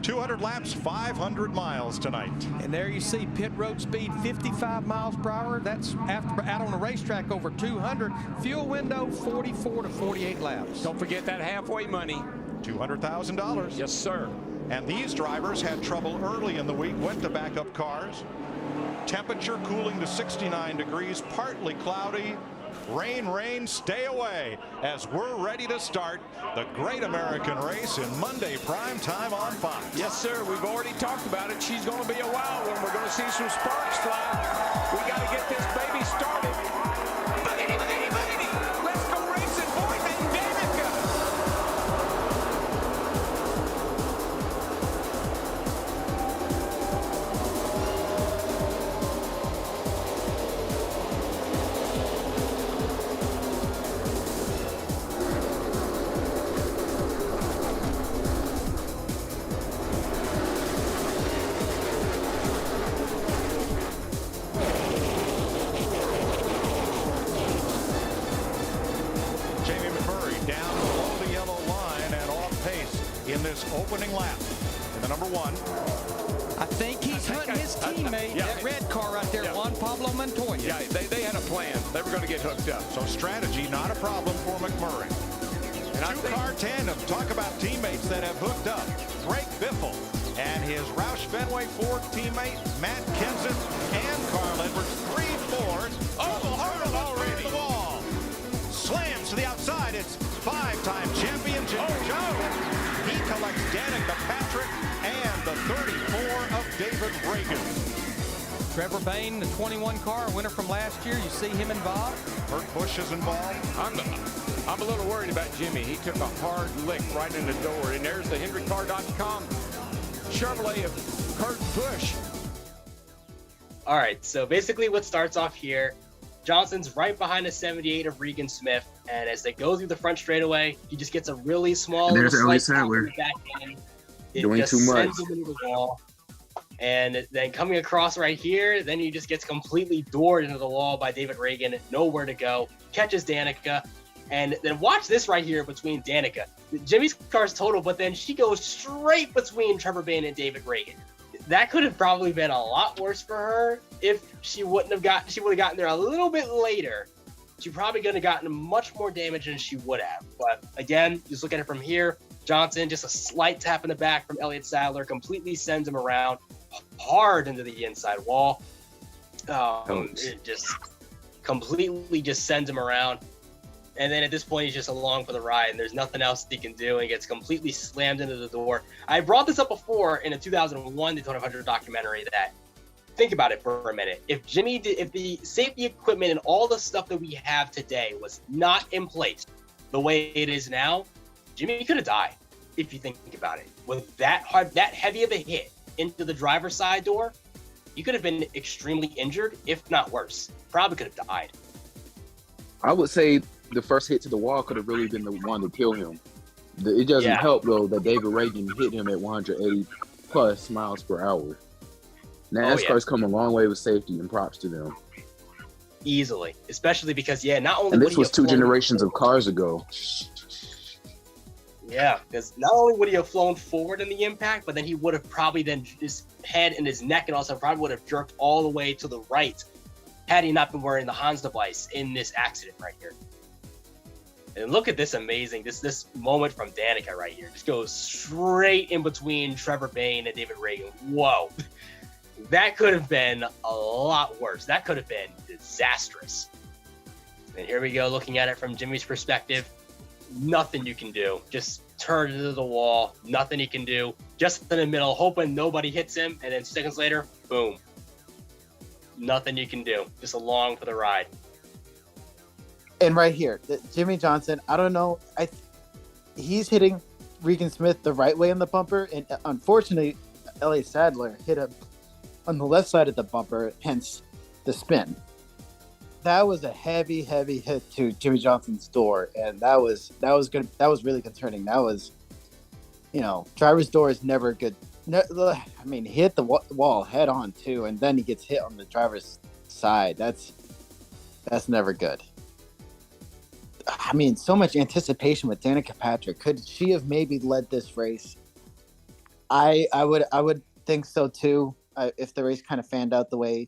200 laps, 500 miles tonight. And there you see pit road speed 55 miles per hour. That's after out on the racetrack over 200. Fuel window 44 to 48 laps. Don't forget that halfway money. $200,000. Yes, sir. And these drivers had trouble early in the week, went to backup cars. Temperature cooling to 69 degrees, partly cloudy. Rain, rain, stay away as we're ready to start the Great American Race in Monday prime time on Fox. Yes, sir. We've already talked about it. She's going to be a wild one. We're going to see some sparks fly. We got to get this baby started. Boogity, boogity, boogity. Let's go racing, boys and Danica. In this opening lap, in the number one. I think he's hunting his teammate, that red car right there, Juan Pablo Montoya. Yeah, they had a plan. They were going to get hooked up. So strategy, not a problem for McMurray. And two-car tandem, talk about teammates that have hooked up. Drake Biffle and his Roush Fenway Ford teammate, Matt Kenseth and Carl Edwards, 3-4s. Oh, Harlan already the wall. Slams to the outside. It's five-time champion Jim Jones. He collects Danica Patrick and the 34 of David Reagan. Trevor Bayne, the 21 car winner from last year. You see him involved. Kurt Busch is involved. I'm a little worried about Jimmy. He took a hard lick right in the door. And there's the HenryCar.com Chevrolet of Kurt Busch. All right, so basically what starts off here, Johnson's right behind the 78 of Regan Smith, and as they go through the front straightaway, he just gets a really small there's little Elliott slight tap in Sadler the back end. It doing just too much. sends him into the wall. And then coming across right here, then he just gets completely doored into the wall by David Reagan, nowhere to go, catches Danica, and then watch this right here between Danica. Jimmy's car's total, but then she goes straight between Trevor Bayne and David Reagan. That could have probably been a lot worse for her if she would have gotten there a little bit later. She probably could have gotten much more damage than she would have. But again, just look at it from here. Johnson, just a slight tap in the back from Elliott Sadler, completely sends him around hard into the inside wall. It just completely just sends him around. And then at this point, he's just along for the ride, and there's nothing else he can do, and he gets completely slammed into the door. I brought this up before in a 2001 Daytona 500 documentary that, think about it for a minute. If the safety equipment and all the stuff that we have today was not in place the way it is now, Jimmy could have died, if you think about it. With that heavy of a hit into the driver's side door, you could have been extremely injured, if not worse. Probably could have died. I would say the first hit to the wall could have really been the one to kill him. It doesn't help, though, that David Reagan hit him at 180 plus miles per hour. NASCAR's come a long way with safety, and props to them. Easily, especially because, not only... And this was 2 generations of cars ago. Yeah, because not only would he have flown forward in the impact, but then he would have probably then his head and his neck and also probably would have jerked all the way to the right had he not been wearing the Hans device in this accident right here. And look at this amazing, this moment from Danica right here. Just goes straight in between Trevor Bayne and David Reagan. Whoa. That could have been a lot worse. That could have been disastrous. And here we go, looking at it from Jimmy's perspective. Nothing you can do. Just turn into the wall. Nothing he can do. Just in the middle, hoping nobody hits him. And then seconds later, boom. Nothing you can do. Just along for the ride. And right here, Jimmy Johnson, I don't know. He's hitting Regan Smith the right way on the bumper. And unfortunately, Elliott Sadler hit him on the left side of the bumper, hence the spin. That was a heavy, heavy hit to Jimmy Johnson's door, and that was good. That was really concerning. That was, driver's door is never good. I mean, he hit the wall head on too, and then he gets hit on the driver's side. That's never good. I mean, so much anticipation with Danica Patrick. Could she have maybe led this race I would think so too. If the race kind of fanned out the way,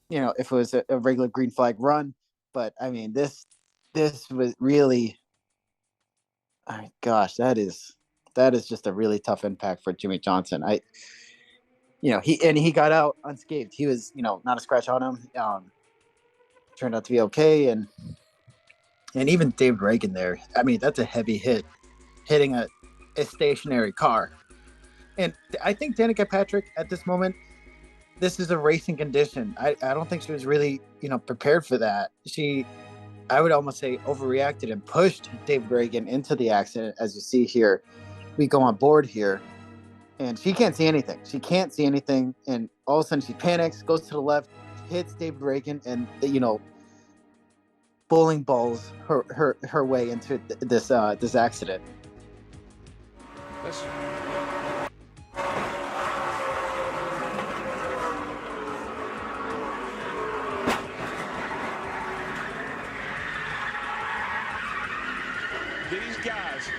if it was a regular green flag run. But I mean, this was really, gosh, that is just a really tough impact for Jimmy Johnson. He got out unscathed. He was, not a scratch on him. Turned out to be okay, and even David Reagan there. I mean, that's a heavy hit, hitting a stationary car. And I think Danica Patrick at this moment, this is a racing condition. I don't think she was really, prepared for that. I would almost say, overreacted and pushed David Reagan into the accident. As you see here, we go on board here, and she can't see anything. And all of a sudden she panics, goes to the left, hits David Reagan, and bowling balls her way into this accident. These guys,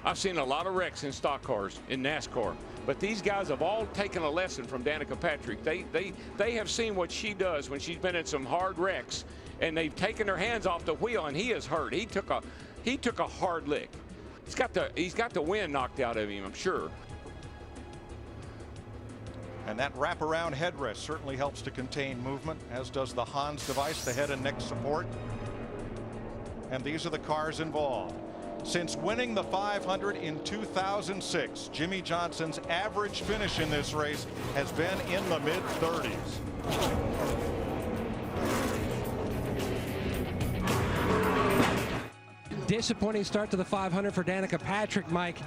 I've seen a lot of wrecks in stock cars in NASCAR, but these guys have all taken a lesson from Danica Patrick. They have seen what she does when she's been in some hard wrecks, and they've taken their hands off the wheel, and he is hurt. He took a hard lick. He's got the wind knocked out of him, I'm sure. And that wraparound headrest certainly helps to contain movement, as does the Hans device, the head and neck support. And these are the cars involved. Since winning the 500 in 2006, Jimmy Johnson's average finish in this race has been in the mid-30s. Disappointing start to the 500 for Danica Patrick, Mike.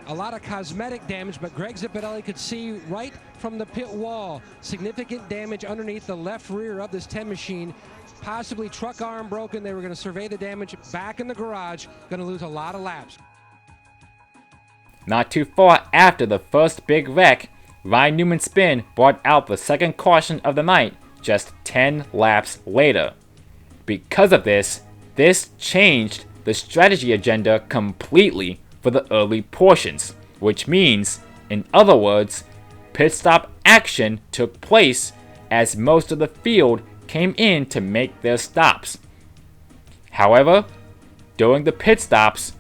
A lot of cosmetic damage, but Greg Zipadelli could see right from the pit wall significant damage underneath the left rear of this 10 machine. Possibly truck arm broken. They were going to survey the damage back in the garage. Going to lose a lot of laps. Not too far after the first big wreck, Ryan Newman's spin brought out the second caution of the night just 10 laps later. Because of this changed the strategy agenda completely for the early portions, which means, in other words, pit stop action took place as most of the field came in to make their stops. However, during the pit stops,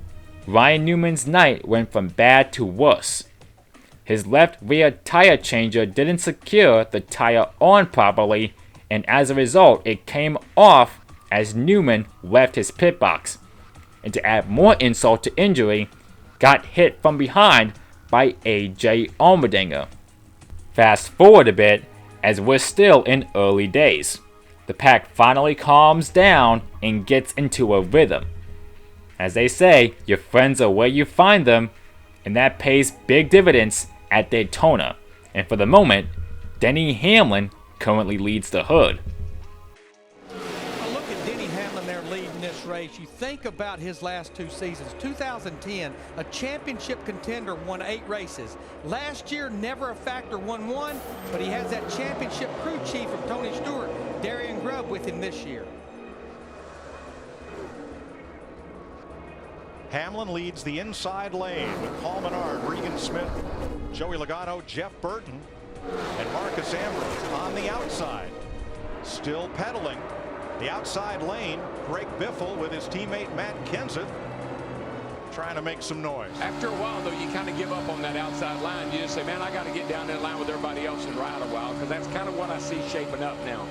Ryan Newman's night went from bad to worse. His left rear tire changer didn't secure the tire on properly, and as a result it came off as Newman left his pit box. And to add more insult to injury, got hit from behind by AJ Allmendinger. Fast forward a bit, as we're still in early days. The pack finally calms down and gets into a rhythm. As they say, your friends are where you find them, and that pays big dividends at Daytona. And for the moment, Denny Hamlin currently leads the hood. Look at Denny Hamlin there leading this race. You think about his last two seasons. 2010, a championship contender, won 8 races. Last year, never a factor, won 1, but he has that championship crew chief of Tony Stewart, Darian Grubb, with him this year. Hamlin leads the inside lane with Paul Menard, Regan Smith, Joey Logano, Jeff Burton, and Marcus Ambrose on the outside. Still pedaling the outside lane, Greg Biffle with his teammate Matt Kenseth trying to make some noise. After a while, though, you kind of give up on that outside line. You just say, man, I got to get down that line with everybody else and ride a while, because that's kind of what I see shaping up now.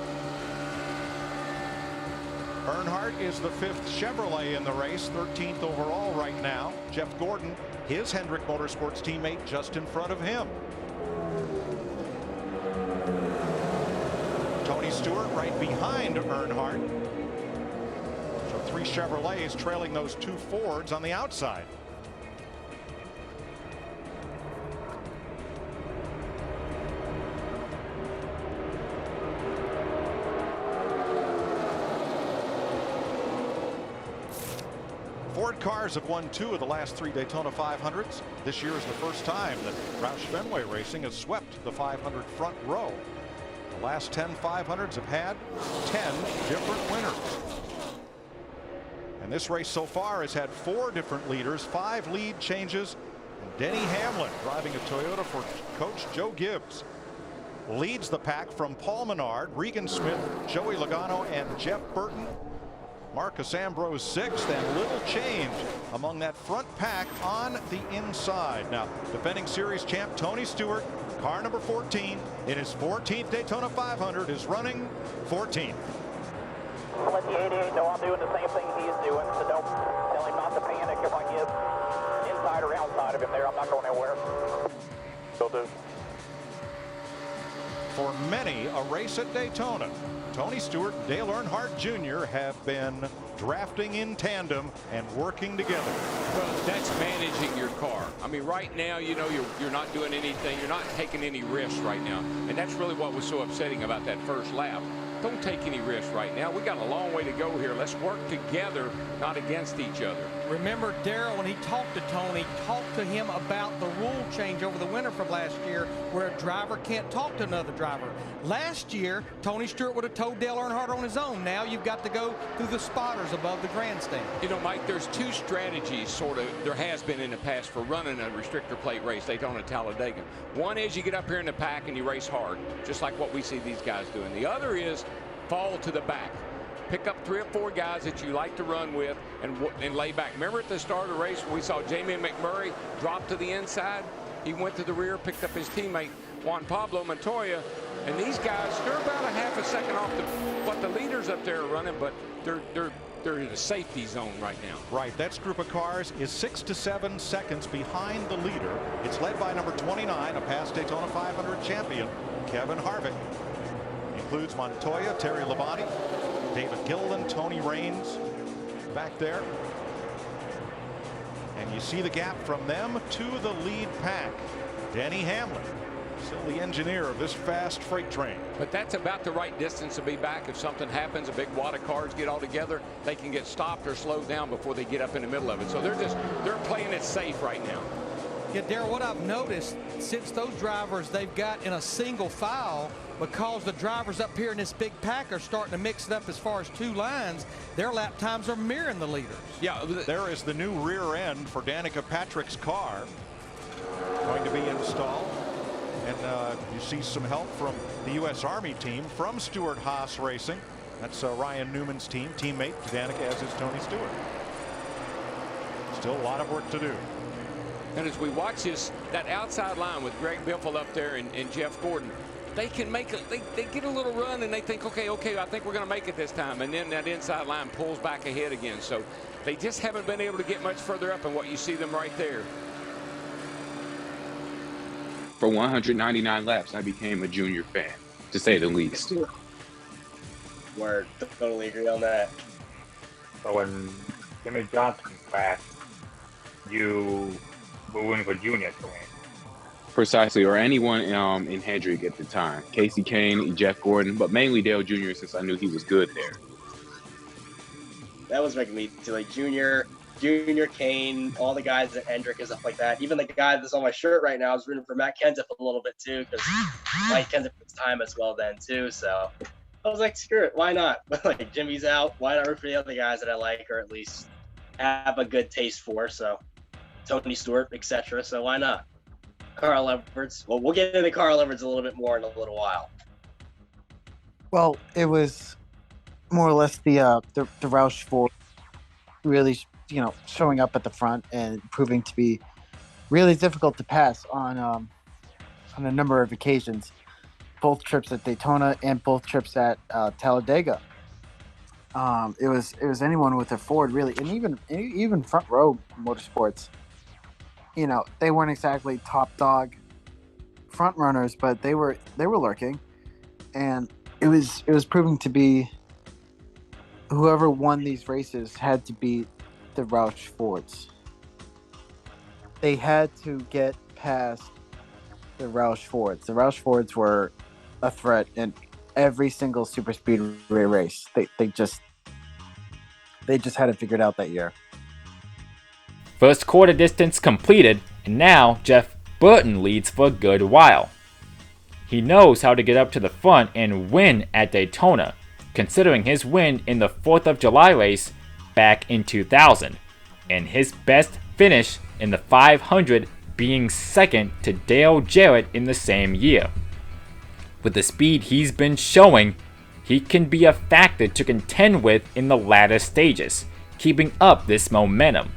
Earnhardt is the 5th Chevrolet in the race, 13th overall right now. Jeff Gordon, his Hendrick Motorsports teammate, just in front of him. Tony Stewart right behind Earnhardt. So 3 Chevrolets trailing those 2 Fords on the outside. Ford cars have won 2 of the last 3 Daytona 500s. This year is the first time that Roush Fenway Racing has swept the 500 front row. The last 10 500s have had 10 different winners. And this race so far has had 4 different leaders, 5 lead changes, Denny Hamlin driving a Toyota for Coach Joe Gibbs. Leads the pack from Paul Menard, Regan Smith, Joey Logano, and Jeff Burton. Marcus Ambrose sixth, and little change among that front pack on the inside. Now, defending series champ Tony Stewart, car number 14 in his 14th Daytona 500, is running 14th. I'll let the 88 know I'm doing the same thing he's doing, so don't tell him not to panic if I get inside or outside of him there. I'm not going anywhere. Will do. For many, a race at Daytona. Tony Stewart and Dale Earnhardt Jr. have been drafting in tandem and working together. Well, that's managing your car. I mean, right now, you know, you're not doing anything. You're not taking any risks right now. And that's really what was so upsetting about that first lap. Don't take any risks right now. We got a long way to go here. Let's work together, not against each other. Remember, Darrell, when he talked to Tony, talked to him about the rule change over the winter from last year where a driver can't talk to another driver. Last year, Tony Stewart would have told Dale Earnhardt on his own. Now you've got to go through the spotters above the grandstand. You know, Mike, there's two strategies, sort of, there has been in the past for running a restrictor plate race, Daytona, Talladega. One is you get up here in the pack and you race hard, just like what we see these guys doing. The other is fall to the back. Pick up 3 or 4 guys that you like to run with and lay back. Remember at the start of the race we saw Jamie McMurray drop to the inside? He went to the rear, picked up his teammate Juan Pablo Montoya, and these guys, they're about a half a second off what the leaders up there are running, but they're in a safety zone right now. Right, that group of cars is 6 to 7 seconds behind the leader. It's led by number 29, a past Daytona 500 champion, Kevin Harvick. Includes Montoya, Terry Labonte, David Gilliland, Tony Raines back there. And you see the gap from them to the lead pack. Denny Hamlin, still the engineer of this fast freight train. But that's about the right distance to be back. If something happens, a big wad of cars get all together, they can get stopped or slowed down before they get up in the middle of it. So they're playing it safe right now. Yeah, Darrell, what I've noticed since those drivers they've got in a single file, because the drivers up here in this big pack are starting to mix it up as far as 2 lines, their lap times are mirroring the leaders. Yeah, there is the new rear end for Danica Patrick's car going to be installed. And you see some help from the U.S. Army team from Stewart Haas Racing. That's Ryan Newman's team, teammate to Danica, as is Tony Stewart. Still a lot of work to do. And as we watch this, that outside line with Greg Biffle up there and Jeff Gordon, they can make it. They get a little run and they think, okay, I think we're going to make it this time. And then that inside line pulls back ahead again. So they just haven't been able to get much further up, and what you see them right there. For 199 laps, I became a Junior fan, to say the least. Word, totally agree on that. So when Jimmy Johnson crashed, you were rooting for Junior to win. Precisely, or anyone in Hendrick at the time. Casey Kane, Jeff Gordon, but mainly Dale Jr. since I knew he was good there. That was making me feel like Junior, Kane, all the guys at Hendrick and stuff like that. Even the guy that's on my shirt right now, I was rooting for Matt Kenseth a little bit too, because Mike Kenseth was time as well then too. So I was like, screw it, why not? But like Jimmy's out, why not root for the other guys that I like, or at least have a good taste for? So Tony Stewart, etc. So why not? Carl Edwards. Well, we'll get into Carl Edwards a little bit more in a little while. Well, it was more or less the Roush Ford really, showing up at the front and proving to be really difficult to pass on a number of occasions, both trips at Daytona and both trips at Talladega. It was anyone with a Ford really, and even Front Row Motorsports. They weren't exactly top dog front runners, but they were lurking, and it was proving to be whoever won these races had to beat the Roush Fords. They had to get past the Roush Fords. The Roush Fords were a threat in every single super speedway race. They just had it figured out that year. First quarter distance completed, and now Jeff Burton leads for a good while. He knows how to get up to the front and win at Daytona, considering his win in the 4th of July race back in 2000, and his best finish in the 500 being second to Dale Jarrett in the same year. With the speed he's been showing, he can be a factor to contend with in the latter stages, keeping up this momentum.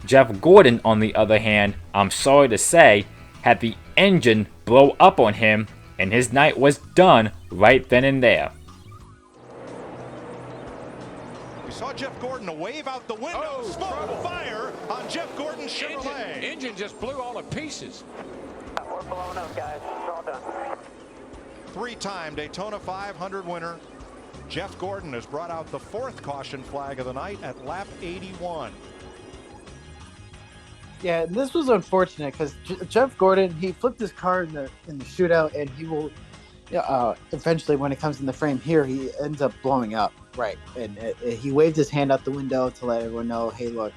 Jeff Gordon, on the other hand, I'm sorry to say, had the engine blow up on him, and his night was done right then and there. We saw Jeff Gordon wave out the window. Smoke fire on Jeff Gordon's Chevrolet. Engine just blew all to pieces. We're blowing up, guys. It's all done. Three-time Daytona 500 winner Jeff Gordon has brought out the 4th caution flag of the night at lap 81. Yeah, and this was unfortunate because Jeff Gordon, he flipped his car in the shootout, and he will eventually, when it comes in the frame here, he ends up blowing up. Right, and he waved his hand out the window to let everyone know, hey, look,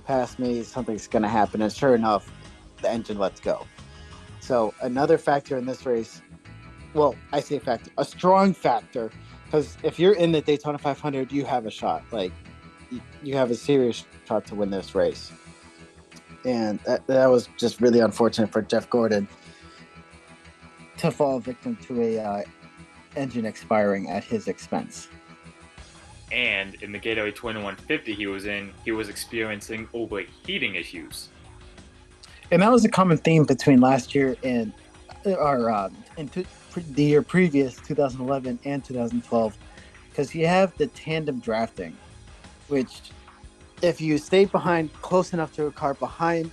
past me, something's going to happen. And sure enough, the engine lets go. So another factor in this race, well, I say factor, a strong factor, because if you're in the Daytona 500, you have a shot. Like, you have a serious shot to win this race. And that was just really unfortunate for Jeff Gordon to fall victim to a engine expiring at his expense. And in the Gatorade 2150 he was experiencing overheating issues. And that was a common theme between last year and the year previous, 2011 and 2012, because you have the tandem drafting, which if you stay behind close enough to a car behind,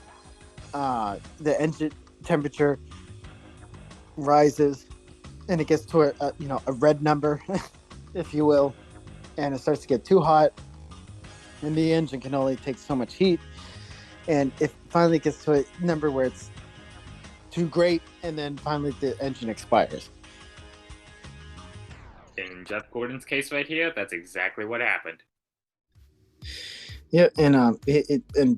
the engine temperature rises and it gets to a red number, if you will, and it starts to get too hot, and the engine can only take so much heat, and it finally gets to a number where it's too great, and then finally the engine expires. In Jeff Gordon's case right here, that's exactly what happened. Yeah, and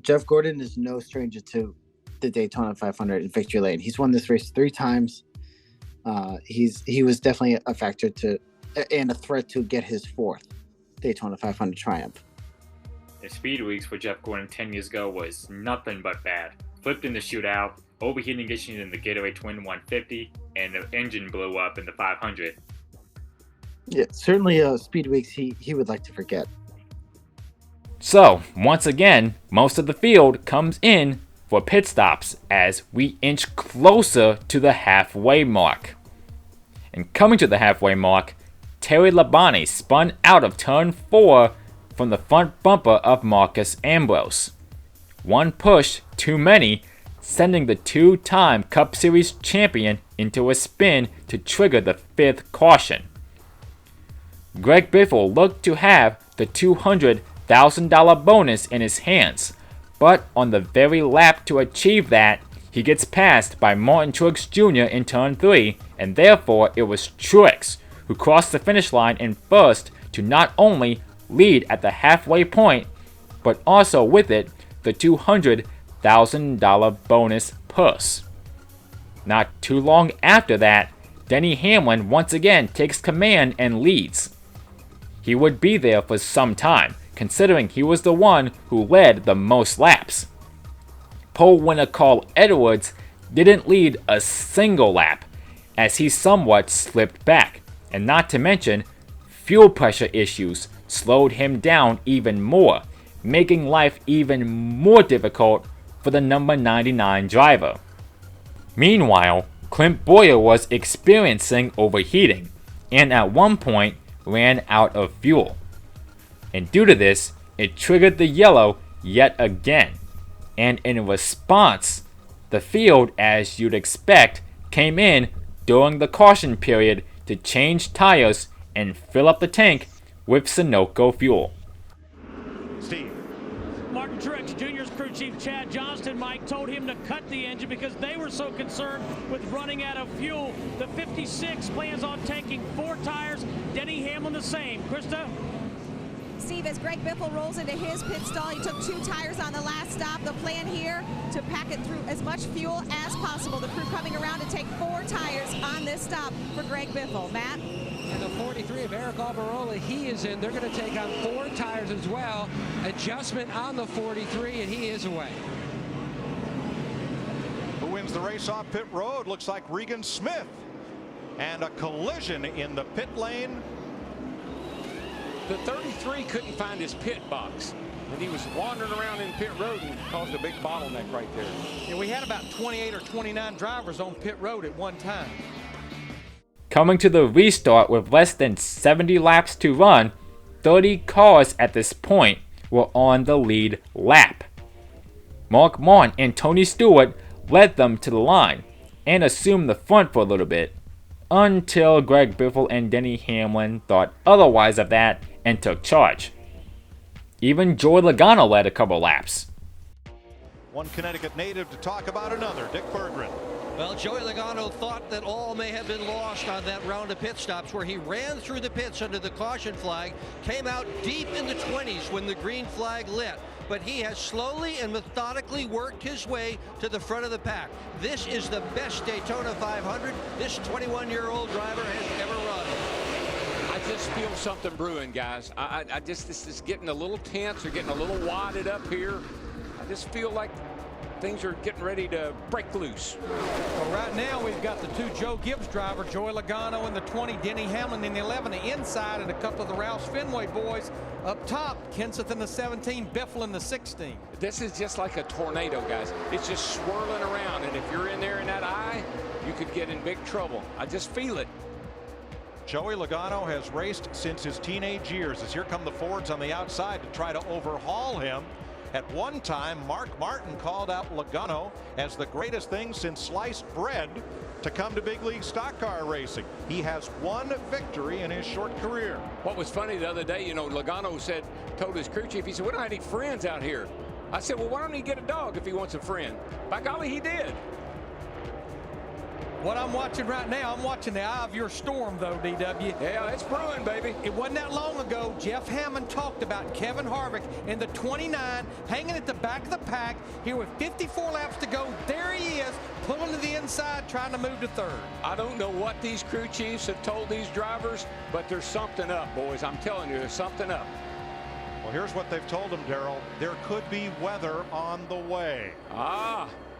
Jeff Gordon is no stranger to the Daytona 500 in victory lane. He's won this race 3 times. He was definitely a factor and a threat to get his 4th Daytona 500 triumph. The speed weeks for Jeff Gordon 10 years ago was nothing but bad. Flipped in the shootout, overheating issues in the Gatorade Twin 150, and the engine blew up in the 500. Yeah, certainly speed weeks he would like to forget. So, once again, most of the field comes in for pit stops as we inch closer to the halfway mark. And coming to the halfway mark, Terry Labonte spun out of turn 4 from the front bumper of Marcus Ambrose. One push too many, sending the 2-time Cup Series champion into a spin to trigger the 5th caution. Greg Biffle looked to have the $200,000 bonus in his hands, but on the very lap to achieve that, he gets passed by Martin Truex Jr. in turn 3, and therefore it was Truex who crossed the finish line in first to not only lead at the halfway point, but also with it the $200,000 bonus purse. Not too long after that, Denny Hamlin once again takes command and leads. He would be there for some time, considering he was the one who led the most laps. Pole winner Carl Edwards didn't lead a single lap, as he somewhat slipped back, and not to mention, fuel pressure issues slowed him down even more, making life even more difficult for the number 99 driver. Meanwhile, Clint Bowyer was experiencing overheating, and at one point ran out of fuel. And due to this, it triggered the yellow yet again. And in response, the field, as you'd expect, came in during the caution period to change tires and fill up the tank with Sunoco fuel. Steve. Martin Truex Jr.'s crew chief Chad Johnston, Mike, told him to cut the engine because they were so concerned with running out of fuel. The 56 plans on tanking 4 tires. Denny Hamlin the same. Krista? Steve, as Greg Biffle rolls into his pit stall, he took 2 tires on the last stop. The plan here to pack it through as much fuel as possible. The crew coming around to take 4 tires on this stop for Greg Biffle. Matt? And the 43 of Eric Alvarola, he is in. They're going to take on 4 tires as well. Adjustment on the 43, and he is away. wins the race off pit road. Looks like Regan Smith. And a collision in the pit lane. The 33 couldn't find his pit box, and he was wandering around in pit road and caused a big bottleneck right there. Yeah, we had about 28 or 29 drivers on pit road at one time. Coming to the restart with less than 70 laps to run, 30 cars at this point were on the lead lap. Mark Martin and Tony Stewart led them to the line and assumed the front for a little bit, until Greg Biffle and Denny Hamlin thought otherwise of that and took charge. Even Joey Logano led a couple laps. One Connecticut native to talk about another, Dick Berggren. Well, Joey Logano thought that all may have been lost on that round of pit stops where he ran through the pits under the caution flag, came out deep in the 20s when the green flag lit. But he has slowly and methodically worked his way to the front of the pack. This is the best Daytona 500 this 21-year-old driver has ever run. I just feel something brewing, guys. This is getting a little tense or getting a little wadded up here. I just feel like things are getting ready to break loose. Well, right now we've got the two Joe Gibbs driver, Joey Logano in the 20, Denny Hamlin in the 11, the inside, and a couple of the Roush Fenway boys up top. Kenseth in the 17, Biffle in the 16. This is just like a tornado, guys. It's just swirling around, and if you're in there in that eye, you could get in big trouble. I just feel it. Joey Logano has raced since his teenage years, as here come the Fords on the outside to try to overhaul him. At one time, Mark Martin called out Logano as the greatest thing since sliced bread to come to big league stock car racing. He has one victory in his short career. What was funny the other day, Logano told his crew chief, he said, we don't have any friends out here. I said, well, why don't he get a dog if he wants a friend? By golly, he did. What I'm watching right now, I'm watching the eye of your storm, though, DW. Yeah, it's brewing, baby. It wasn't that long ago, Jeff Hammond talked about Kevin Harvick in the 29, hanging at the back of the pack, here with 54 laps to go. There he is, pulling to the inside, trying to move to third. I don't know what these crew chiefs have told these drivers, but there's something up, boys. I'm telling you, there's something up. Well, here's what they've told him, Darrell. There could be weather on the way.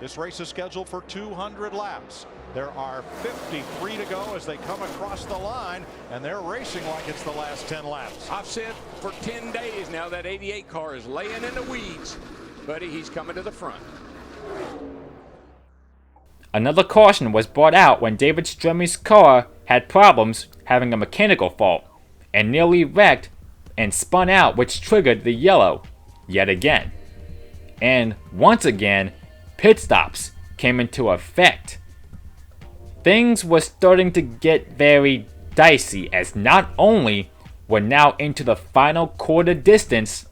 This race is scheduled for 200 laps. There are 53 to go as they come across the line, and they're racing like it's the last 10 laps. I've said for 10 days now that 88 car is laying in the weeds. Buddy, he's coming to the front. Another caution was brought out when David Stremmy's car had problems having a mechanical fault and nearly wrecked and spun out, which triggered the yellow yet again. And once again, pit stops came into effect. Things were starting to get very dicey as not only were now into the final quarter distance,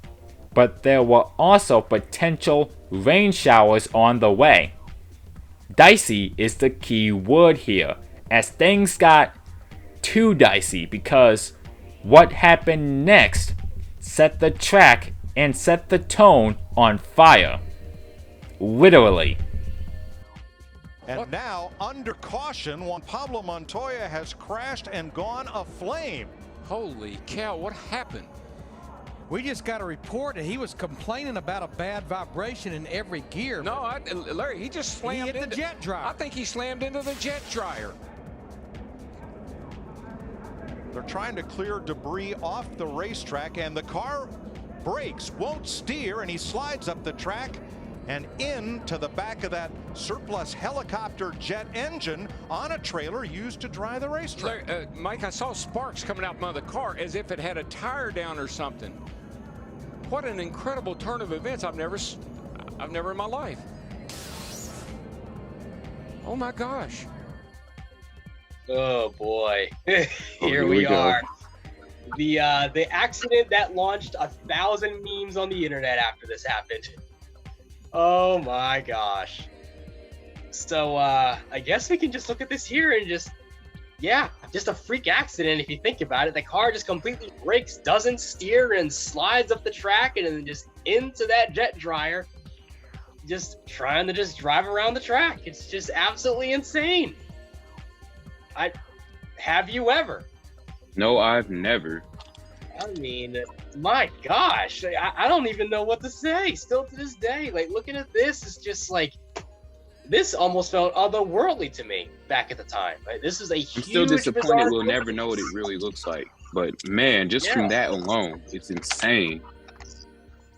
but there were also potential rain showers on the way. Dicey is the key word here, as things got too dicey because what happened next set the track and set the tone on fire. Literally. And now, under caution, Juan Pablo Montoya has crashed and gone aflame. Holy cow, what happened? We just got a report that he was complaining about a bad vibration in every gear. No, Larry, he just slammed into the jet dryer. I think he slammed into the jet dryer. They're trying to clear debris off the racetrack, and the car brakes, won't steer, and he slides up the track and into the back of that surplus helicopter jet engine on a trailer used to dry the racetrack. Larry, Mike, I saw sparks coming out from the car as if it had a tire down or something. What an incredible turn of events I've never in my life. Oh my gosh. Oh boy. Here we are. The accident that launched 1,000 memes on the internet after this happened. Oh my gosh. So I guess we can just look at this here and just a freak accident if you think about it. The car just completely brakes, doesn't steer, and slides up the track and then just into that jet dryer, just trying to just drive around the track. It's just absolutely insane. Have you ever? No, I've never. I mean, my gosh, I don't even know what to say still to this day. Like, looking at this, it's just like, this almost felt otherworldly to me back at the time. Right? This is a huge. I'm still disappointed bizarre we'll never know what it really looks like. But man, just from that alone, it's insane.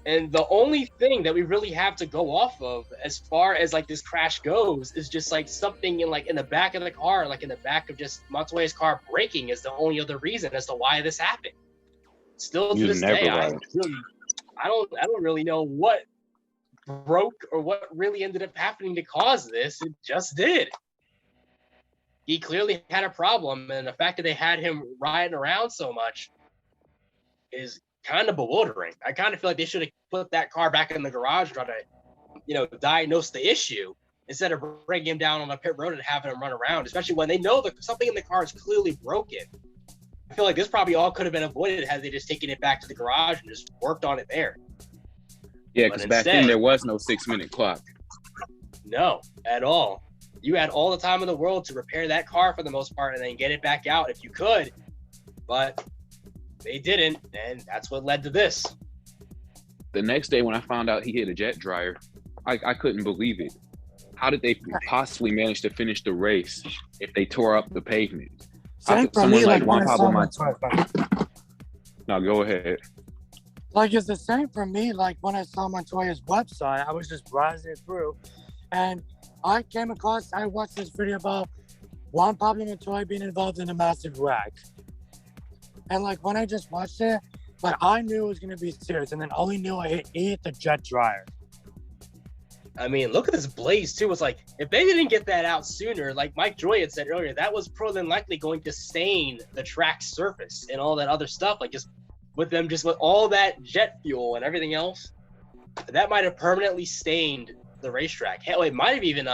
And the only thing that we really have to go off of as far as like this crash goes is just like something in the back of the car, like in the back of just Montoya's car braking is the only other reason as to why this happened. Still to this day, I don't really know what broke or what really ended up happening to cause this. It just did. He clearly had a problem, and the fact that they had him riding around so much is kind of bewildering. I kind of feel like they should have put that car back in the garage and try to, diagnose the issue instead of bringing him down on the pit road and having him run around, especially when they know that something in the car is clearly broken. I feel like this probably all could have been avoided had they just taken it back to the garage and just worked on it there. Yeah, because back then there was no 6-minute clock. No, at all. You had all the time in the world to repair that car for the most part and then get it back out if you could. But they didn't, and that's what led to this. The next day when I found out he hit a jet dryer, I couldn't believe it. How did they possibly manage to finish the race if they tore up the pavement? Someone like Juan Pablo Montoya. No, go ahead. Like, it's the same for me. Like, when I saw Montoya's website, I was just browsing through, and I watched this video about Juan Pablo Montoya being involved in a massive wreck. And, like, when I just watched it, like, I knew it was going to be serious, and then all he knew, he hit the jet dryer. I mean, look at this blaze, too. It's like, if they didn't get that out sooner, like Mike Joy had said earlier, that was more than likely going to stain the track surface and all that other stuff. Like, just with all that jet fuel and everything else, that might have permanently stained the racetrack. Hell, it might have even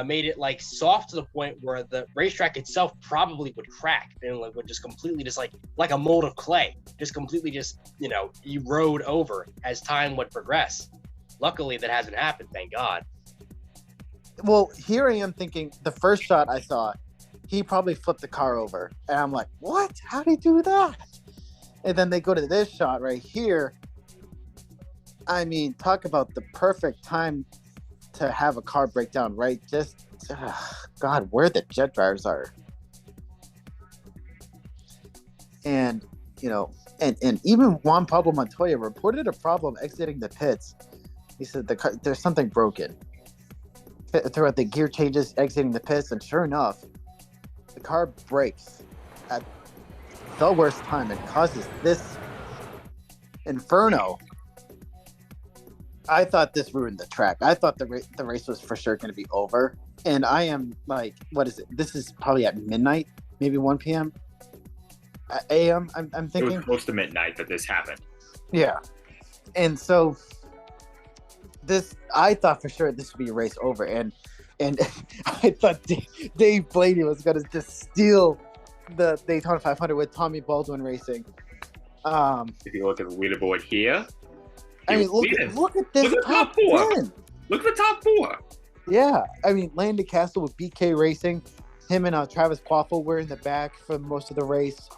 made it like soft to the point where the racetrack itself probably would crack and would just completely like a mold of clay, just completely erode over as time would progress. Luckily, that hasn't happened, thank God. Well, here I am thinking the first shot I saw, he probably flipped the car over. And I'm like, what? How did he do that? And then they go to this shot right here. I mean, talk about the perfect time to have a car break down, right? Just, God, where the jet dryers are. And, and even Juan Pablo Montoya reported a problem exiting the pits. He said there's something broken throughout the gear changes exiting the pits, and sure enough, the car breaks at the worst time and causes this inferno. I thought this ruined the track. I thought the race was for sure going to be over, and I am like, what is it? This is probably at midnight, maybe 1 p.m. a.m. I'm thinking it was close to midnight that this happened. Yeah, and so. I thought for sure this would be a race over, and I thought Dave Blaney was going to just steal the Daytona 500 with Tommy Baldwin Racing. If you look at the leaderboard here, I mean, look at this top 10. Look at the top 4. Yeah, I mean, Landon Castle with BK Racing, him and Travis Quaffle were in the back for most of the race.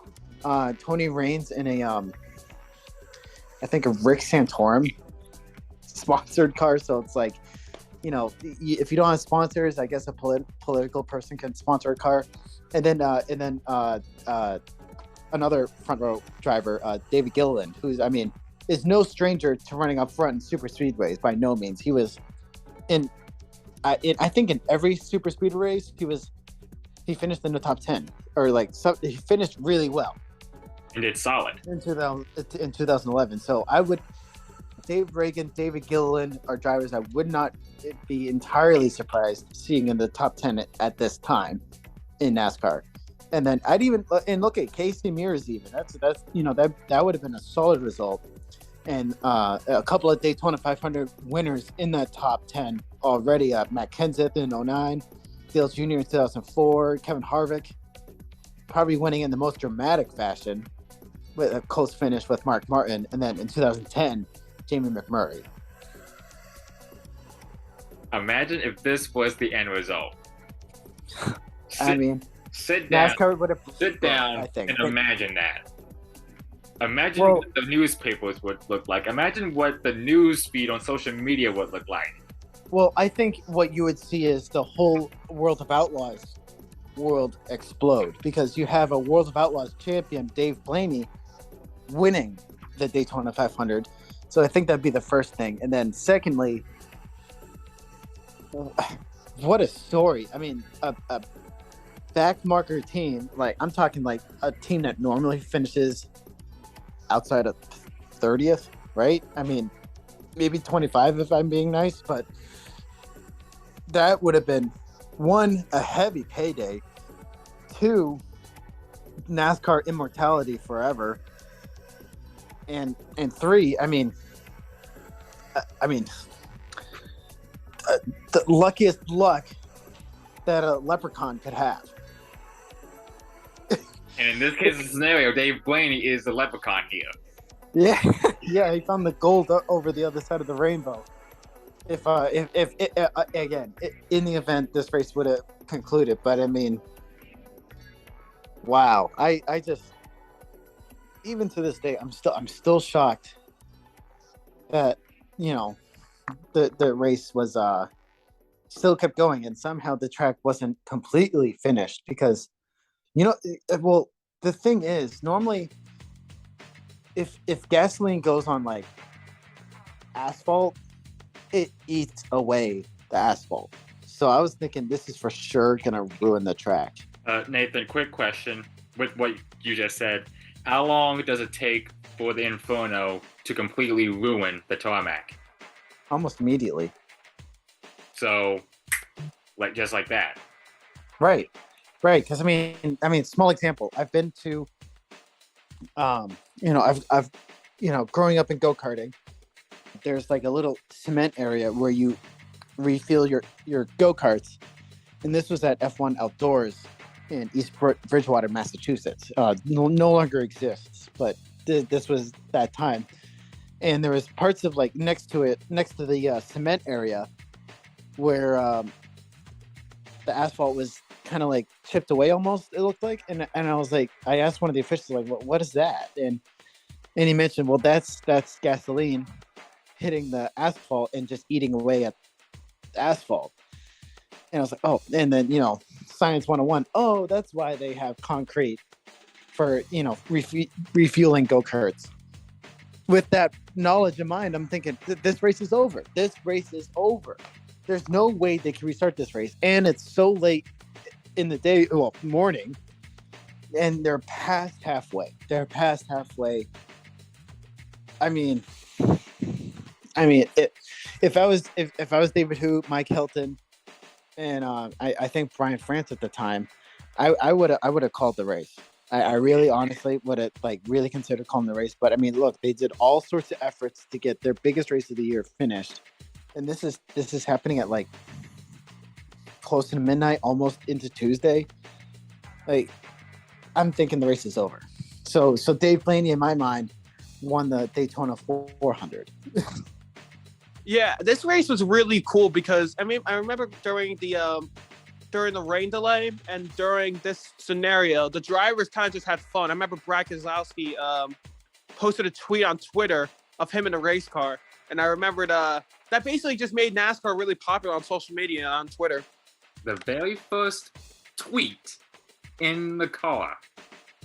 Tony Raines in I think a Rick Santorum sponsored car, so it's like, if you don't have sponsors, I guess a political person can sponsor a car. And then another front row driver, David Gilliland, who's is no stranger to running up front in super speedways by no means. He was I think in every super speed race he finished in the top 10, or he finished really well and it's solid in 2011. So I would. Dave Reagan, David Gilliland are drivers I would not be entirely surprised seeing in the top 10 at this time in NASCAR. And then I'd even look at Casey Mears. Even that's that would have been a solid result. And a couple of Daytona 500 winners in that top 10 already. Matt Kenseth in 2009, Dale Jr. in 2004, Kevin Harvick probably winning in the most dramatic fashion with a close finish with Mark Martin, and then in 2010. Jamie McMurray. Imagine if this was the end result. Sit down and imagine that. Imagine what the newspapers would look like. Imagine what the news feed on social media would look like. Well, I think what you would see is the whole World of Outlaws world explode because you have a World of Outlaws champion, Dave Blaney, winning the Daytona 500. So I think that'd be the first thing. And then secondly, what a story. I mean, a back marker team, like I'm talking like a team that normally finishes outside of 30th, right? I mean, maybe 25 if I'm being nice, but that would have been one, a heavy payday, two, NASCAR immortality forever, and three, I mean, the luckiest luck that a leprechaun could have. And in this case of the scenario, Dave Blaney is the leprechaun here. Yeah, yeah, he found the gold over the other side of the rainbow. If again, in the event this race would have concluded, but I mean, wow, I just, even to this day, I'm still shocked that, you know, the race was still kept going and somehow the track wasn't completely finished because, you know, well, the thing is, normally if gasoline goes on like asphalt, it eats away the asphalt. So I was thinking this is for sure gonna ruin the track. Nathan, quick question with what you just said. How long does it take for the Inferno to completely ruin the tarmac? Almost immediately. So, like just like that. Right. Because I mean, small example. I've been to, I've growing up in go-karting, there's like a little cement area where you refuel your go-karts, and this was at F1 Outdoors in East Bridgewater, Massachusetts. No longer exists, but this was that time. And there was parts of like next to the cement area where the asphalt was kind of like chipped away almost, it looked like. And I was like, I asked one of the officials, like, what is that? And he mentioned, well, that's gasoline hitting the asphalt and just eating away at the asphalt. And I was like, oh, and then, Science 101. Oh, that's why they have concrete for, refueling go-karts. With that knowledge in mind, I'm thinking, this race is over. This race is over. There's no way they can restart this race. And it's so late in the day, morning, and they're past halfway. I mean, if I was David Hu, Mike Hilton, and I think Brian France at the time, I would have called the race. I really honestly would have really considered calling the race. But I mean, look, they did all sorts of efforts to get their biggest race of the year finished, and this is happening at close to midnight, almost into Tuesday. I'm thinking the race is over. So Dave Blaney, in my mind, won the Daytona 400. Yeah, this race was really cool because I remember during the rain delay and during this scenario, the drivers kind of just had fun. I remember Brad Keselowski posted a tweet on Twitter of him in a race car, and I remembered that basically just made NASCAR really popular on social media and on Twitter. The very first tweet in the car.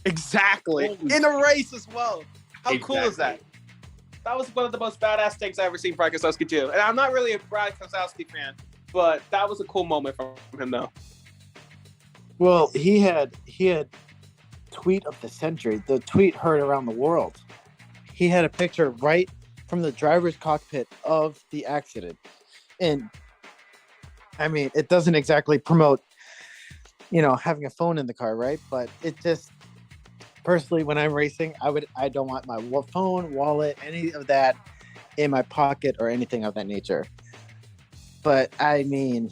Exactly. In a race as well. How cool is that? That was one of the most badass things I've ever seen Brad Keselowski do. And I'm not really a Brad Keselowski fan, but that was a cool moment from him, though. Well, he had tweet of the century. The tweet heard around the world. He had a picture right from the driver's cockpit of the accident. And I mean, it doesn't exactly promote, having a phone in the car, right? But it just, personally, when I'm racing, I don't want my phone, wallet, any of that in my pocket or anything of that nature. But I mean,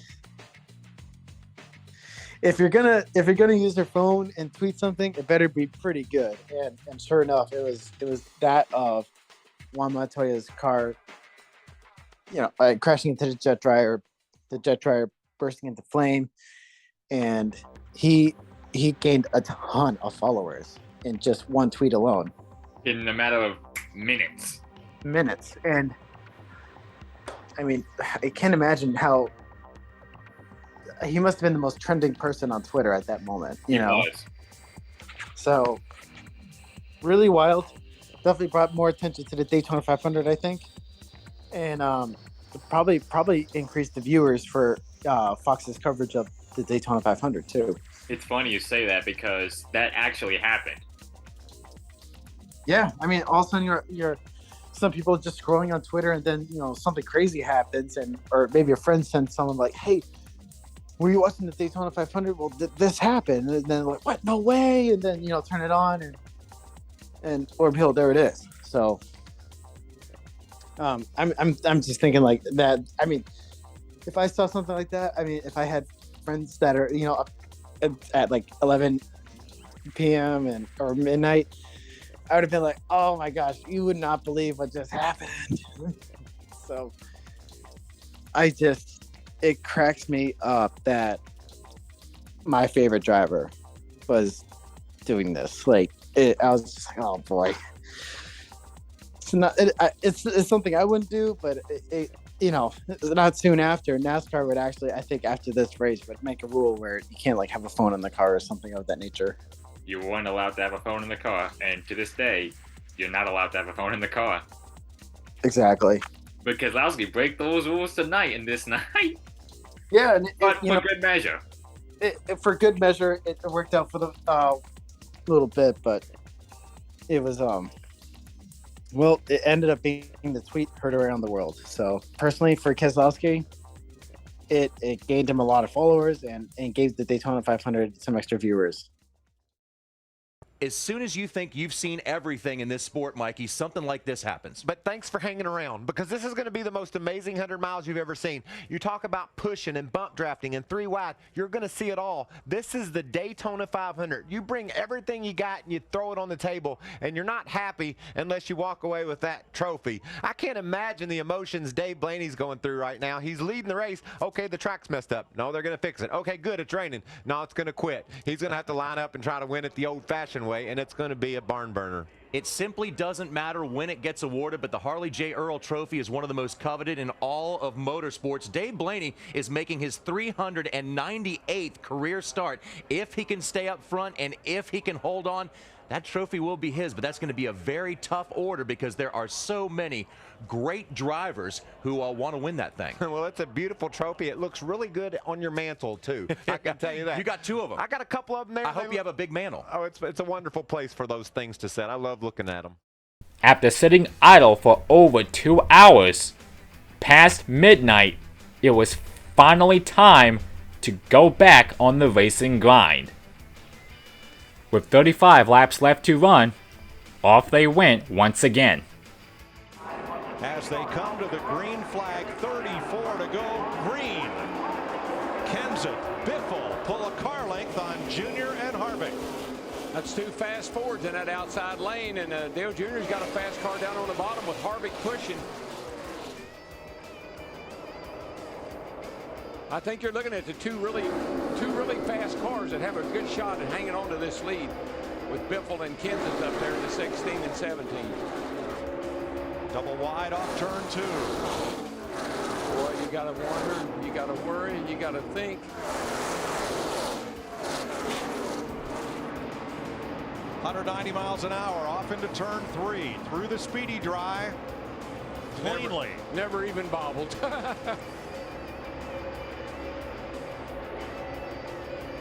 if you're gonna use your phone and tweet something, it better be pretty good. And sure enough, it was that of Juan Montoya's car, crashing into the jet dryer bursting into flame, and he gained a ton of followers in just one tweet alone. In a matter of minutes. And I mean, I can't imagine how he must have been the most trending person on Twitter at that moment. You know, was. So really wild. Definitely brought more attention to the Daytona 500, I think, and probably increased the viewers for Fox's coverage of the Daytona 500 too. It's funny you say that because that actually happened. Yeah, I mean, all of a sudden you're some people just scrolling on Twitter, and then something crazy happens, or maybe a friend sends someone like, "Hey, were you watching the Daytona 500? Well, this happened," and then like, "What? No way!" And then turn it on, and or behold, there it is. So, I'm just thinking like that. I mean, if I saw something like that, I mean, if I had friends that are up at like 11 p.m. or midnight, I would have been like, "Oh my gosh, you would not believe what just happened." So it cracks me up that my favorite driver was doing this. Like, I was just like, oh boy. It's something I wouldn't do, but not soon after, NASCAR would actually, I think after this race, would make a rule where you can't like have a phone in the car or something of that nature. You weren't allowed to have a phone in the car, and to this day, you're not allowed to have a phone in the car. Exactly. But Keselowski break those rules tonight and this night. Yeah, but for good measure. For good measure, it worked out for the little bit, but it was well, it ended up being the tweet heard around the world. So personally, for Keselowski, it gained him a lot of followers and gave the Daytona 500 some extra viewers. As soon as you think you've seen everything in this sport, Mikey, something like this happens. But thanks for hanging around, because this is going to be the most amazing 100 miles you've ever seen. You talk about pushing and bump drafting and 3 wide. You're going to see it all. This is the Daytona 500. You bring everything you got and you throw it on the table, and you're not happy unless you walk away with that trophy. I can't imagine the emotions Dave Blaney's going through right now. He's leading the race. Okay, the track's messed up. No, they're going to fix it. Okay, good, it's raining. No, it's going to quit. He's going to have to line up and try to win it the old-fashioned way, and it's going to be a barn burner. It simply doesn't matter when it gets awarded, but the Harley J. Earl Trophy is one of the most coveted in all of motorsports. Dave Blaney is making his 398th career start. If he can stay up front and if he can hold on, that trophy will be his, but that's going to be a very tough order because there are so many great drivers who want to win that thing. Well, it's a beautiful trophy. It looks really good on your mantle, too. I can tell you that. You got 2 of them. I got a couple of them there. I hope you have a big mantle. Oh, it's a wonderful place for those things to sit. I love looking at them. After sitting idle for over 2 hours, past midnight, it was finally time to go back on the racing grind. With 35 laps left to run, off they went once again. As they come to the green flag, 34 to go, green. Kenseth, Biffle pull a car length on Junior and Harvick. That's 2 fast Fords in that outside lane, and Dale Jr.'s got a fast car down on the bottom with Harvick pushing. I think you're looking at the two really fast cars that have a good shot at hanging on to this lead with Biffle and Kenseth up there in the 16 and 17. Double wide off turn 2. Boy, you got to wonder, you got to worry, you got to think. $190 miles an hour off into turn 3 through the speedy dry cleanly. Never even bobbled.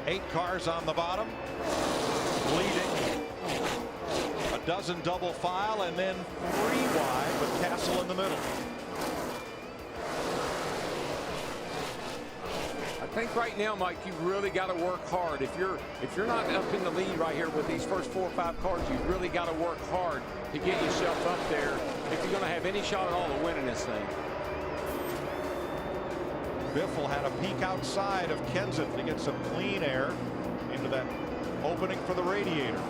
8 cars on the bottom, leading. A dozen double file, and then 3 wide with Castle in the middle. I think right now, Mike, you really got to work hard. If you're not up in the lead right here with these first 4 or 5 cars, you've really got to work hard to get yourself up there if you're going to have any shot at all of winning this thing. Biffle had a peek outside of Kenseth to get some clean air into that opening for the radiator.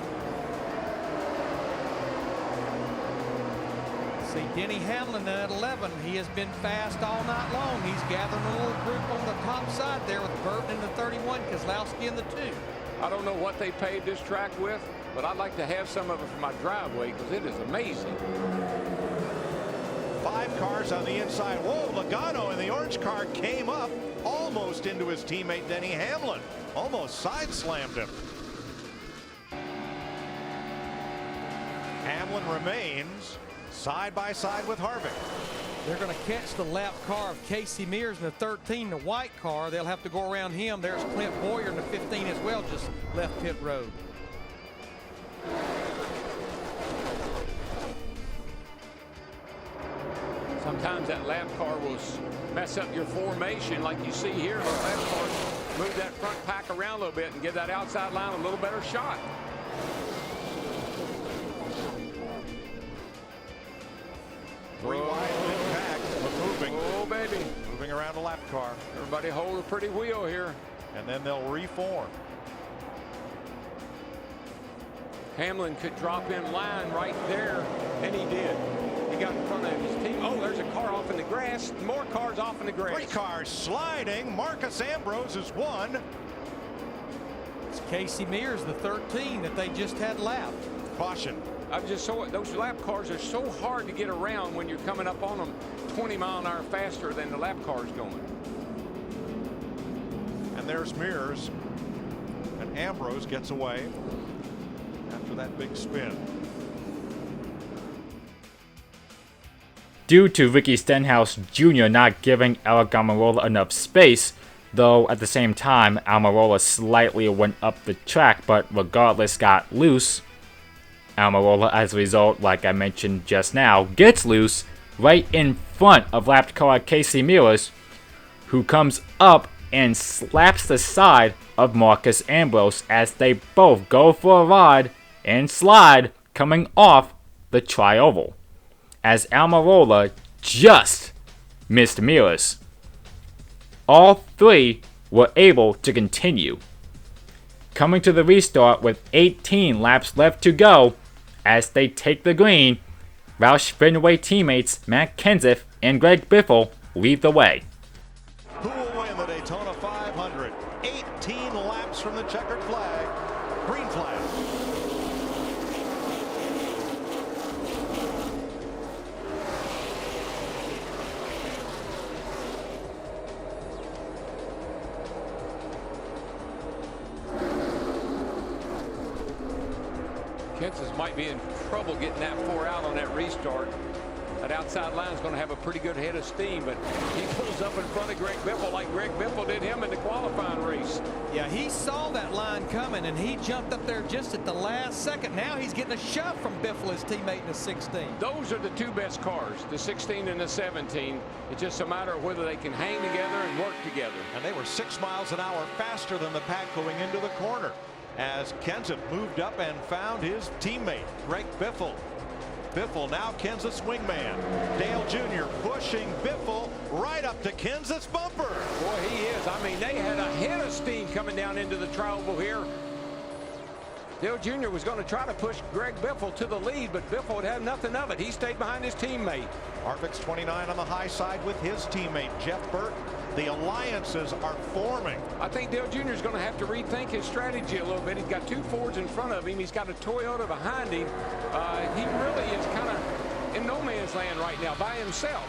See Denny Hamlin at 11. He has been fast all night long. He's gathering a little group on the top side there with Burton in the 31, Keselowski in the 2. I don't know what they paved this track with, but I'd like to have some of it for my driveway because it is amazing. 5 cars on the inside. Whoa, Logano in the orange car came up almost into his teammate Denny Hamlin. Almost side slammed him. Hamlin remains side by side with Harvick. They're going to catch the lap car of Casey Mears in the 13, the white car. They'll have to go around him. There's Clint Boyer in the 15 as well, just left pit road. Sometimes that lap car will mess up your formation like you see here. The lap cars move that front pack around a little bit and give that outside line a little better shot. Three wide impact, but moving. Oh, baby. Moving around the lap car. Everybody hold a pretty wheel here. And then they'll reform. Hamlin could drop in line right there, and he did. He got in front of his team. Oh, there's a car off in the grass. More cars off in the grass. 3 cars sliding. Marcus Ambrose is 1. It's Casey Mears, the 13 that they just had lapped. Caution. I've just saw it. Those lap cars are so hard to get around when you're coming up on them 20 mile an hour faster than the lap car's going. And there's Mears. And Ambrose gets away after that big spin. Due to Ricky Stenhouse Jr. not giving Alec Almirola enough space, though at the same time Almirola slightly went up the track but regardless got loose. Almirola, as a result, like I mentioned just now, gets loose right in front of lapped car Casey Mears, who comes up and slaps the side of Marcus Ambrose as they both go for a ride and slide coming off the tri-oval, as Almirola just missed Mears. All 3 were able to continue. Coming to the restart with 18 laps left to go, as they take the green, Roush Fenway teammates Matt Kenseth and Greg Biffle lead the way. Who will win the Daytona 500? 18 laps from the checkered flag. Green flag. Kenseth might be in trouble getting that 4 out on that restart. That outside line is going to have a pretty good head of steam, but he pulls up in front of Greg Biffle like Greg Biffle did him in the qualifying race. Yeah, he saw that line coming, and he jumped up there just at the last second. Now he's getting a shove from Biffle, his teammate in the 16. Those are the 2 best cars, the 16 and the 17. It's just a matter of whether they can hang together and work together. And they were 6 miles an hour faster than the pack going into the corner, as Kenseth moved up and found his teammate, Greg Biffle. Biffle now Kenseth's wingman. Dale Jr. pushing Biffle right up to Kenseth's bumper. Boy, he is. I mean, they had a head of steam coming down into the tri-oval here. Dale Jr. was going to try to push Greg Biffle to the lead, but Biffle would have nothing of it. He stayed behind his teammate. Harvick's 29 on the high side with his teammate, Jeff Burton. The alliances are forming. I think Dale Jr. is going to have to rethink his strategy a little bit. He's got 2 Fords in front of him. He's got a Toyota behind him. He really is kind of in no man's land right now by himself.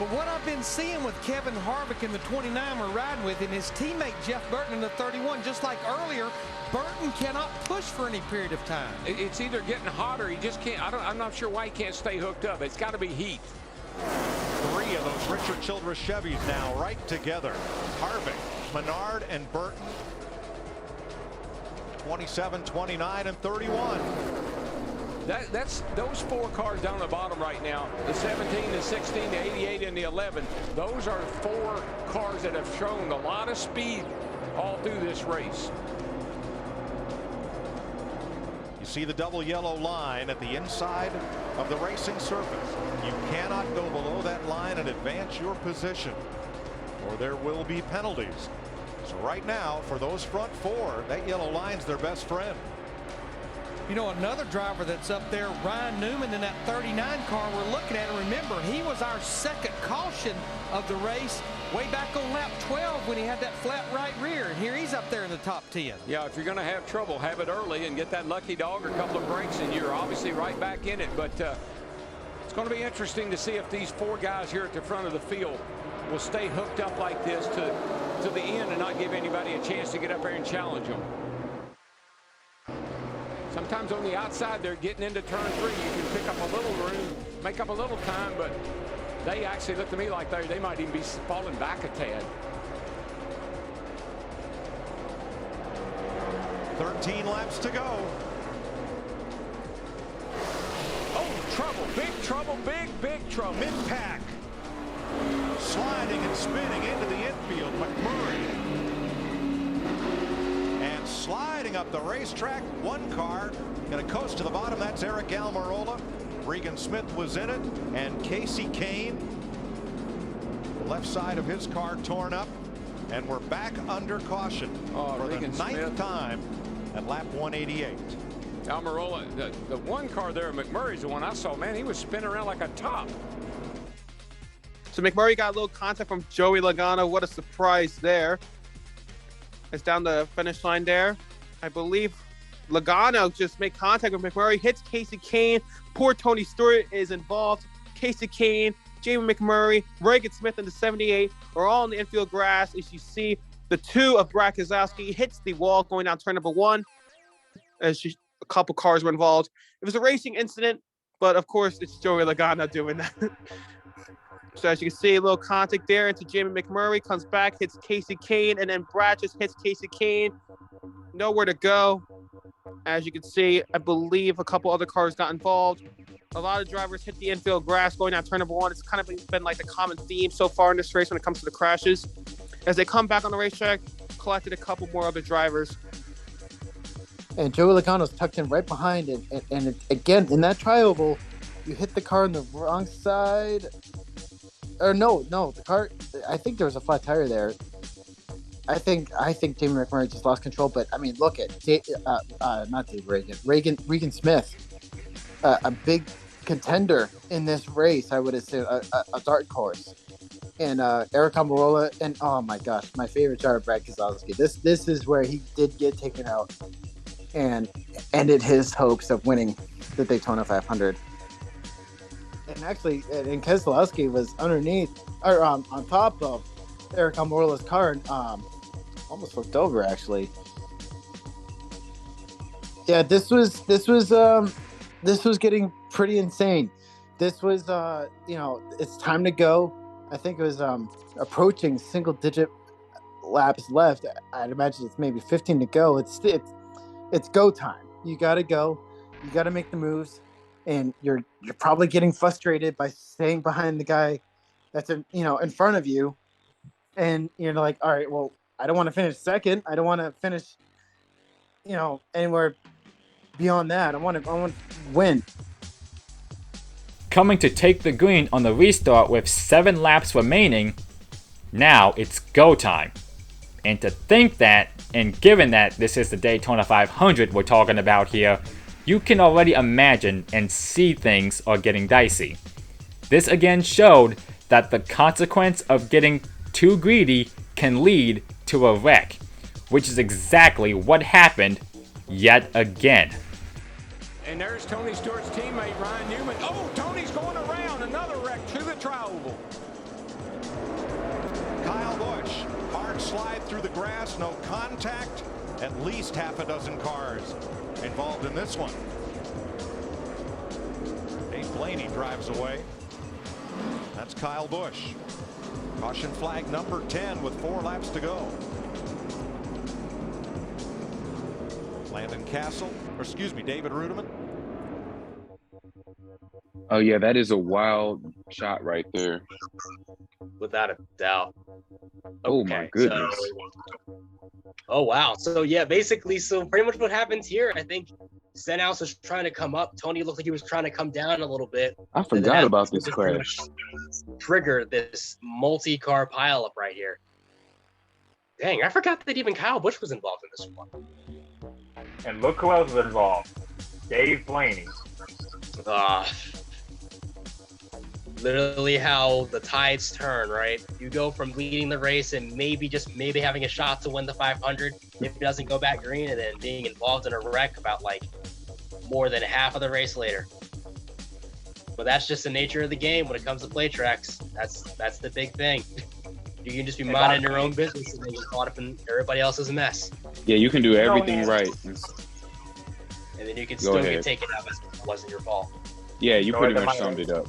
But what I've been seeing with Kevin Harvick in the 29 we're riding with and his teammate Jeff Burton in the 31, just like earlier, Burton cannot push for any period of time. It's either getting hot or he just can't. I'm not sure why he can't stay hooked up. It's got to be heat. 3 of those Richard Childress Chevys now right together. Harvick, Menard, and Burton. 27, 29, and 31. That's those 4 cars down the bottom right now. The 17, the 16, the 88, and the 11. Those are 4 cars that have shown a lot of speed all through this race. You see the double yellow line at the inside of the racing surface. You cannot go below that line and advance your position, or there will be penalties. So right now, for those front 4, that yellow line's their best friend. You know, another driver that's up there, Ryan Newman in that 39 car we're looking at. And remember, he was our second caution of the race way back on lap 12 when he had that flat right rear. And here he's up there in the top 10. Yeah, if you're going to have trouble, have it early and get that lucky dog or a couple of breaks, and you're obviously right back in it. But It's going to be interesting to see if these 4 guys here at the front of the field will stay hooked up like this to the end and not give anybody a chance to get up there and challenge them. Sometimes on the outside, they're getting into turn 3. You can pick up a little room, make up a little time, but they actually look to me like they might even be falling back a tad. 13 laps to go. Oh, trouble, big trouble. Mid-pack. Sliding and spinning into the infield, McMurray. And sliding up the racetrack, one car going to coast to the bottom. That's Eric Almirola. Regan Smith was in it, and Casey Kane. The left side of his car torn up, and we're back under caution for Regan the 9th Smith. time at lap 188. Almirola, the one car there, McMurray's the one I saw. Man, he was spinning around like a top. So McMurray got a little contact from Joey Logano. What a surprise there. It's down the finish line there. I believe Logano just made contact with McMurray, hits Casey Kane. Poor Tony Stewart is involved. Casey Kane, Jamie McMurray, Regan Smith in the 78 are all in the infield grass. As you see, the 2 of Brad Keselowski hits the wall going down turn number 1. As a couple cars were involved. It was a racing incident, but of course it's Joey Logano doing that. So as you can see, a little contact there into Jamie McMurray, comes back, hits Casey Kane, and then Brad just hits Casey Kane. Nowhere to go. As you can see, I believe a couple other cars got involved. A lot of drivers hit the infield grass going down turn number 1. It's kind of been like the common theme so far in this race when it comes to the crashes. As they come back on the racetrack, collected a couple more other drivers. And Joey Logano's tucked in right behind it. And again, in that tri-oval, you hit the car on the wrong side. Or no, the car, I think there was a flat tire there. I think Jamie McMurray just lost control. But, I mean, look at, not Dave Regan Smith, a big contender in this race, I would assume, a dark horse. And Eric Almirola, and oh my gosh, my favorite driver, Brad Keselowski. This is where he did get taken out and ended his hopes of winning the Daytona 500. And actually, and Keselowski was underneath, or on top of Eric Almirola's car, and almost flipped over actually. Yeah, this was getting pretty insane. This was, it's time to go. I think it was approaching single-digit laps left. I'd imagine it's maybe 15 to go. It's go time. You got to go. You got to make the moves, and you're probably getting frustrated by staying behind the guy that's in front of you, and you're like, all right, well, I don't want to finish second. I don't want to finish, anywhere beyond that. I want to win. Coming to take the green on the restart with 7 laps remaining, now it's go time. And to think that, and given that this is the Daytona 500 we're talking about here, you can already imagine and see things are getting dicey. This again showed that the consequence of getting too greedy can lead to a wreck, which is exactly what happened yet again. And there's Tony Stewart's teammate, Ryan Newman. Oh, Tony's going around. Another wreck to the tri-oval. Kyle Busch, hard slide through the grass, no contact. At least half a dozen cars involved in this one. Dave Blaney drives away. That's Kyle Busch. Caution flag number 10 with 4 laps to go. Landon Castle, or excuse me, David Rudiman. Oh yeah, that is a wild shot right there. Without a doubt. Oh my goodness. Oh wow. So yeah, basically, so pretty much what happens here, I think Stenhouse was trying to come up. Tony looked like he was trying to come down a little bit. I forgot about this crash. Trigger this multi-car pileup right here. Dang, I forgot that even Kyle Busch was involved in this one. And look who else was involved. Dave Blaney. Literally how the tides turn, right? You go from leading the race and maybe having a shot to win the 500 if it doesn't go back green, and then being involved in a wreck about like more than half of the race later. But that's just the nature of the game when it comes to play tracks. That's the big thing. You can just be minding your own business and then get caught up in everybody else's mess. Yeah, you can do everything right. And then you can still get taken out as if it wasn't your fault. Yeah, you pretty much summed it up.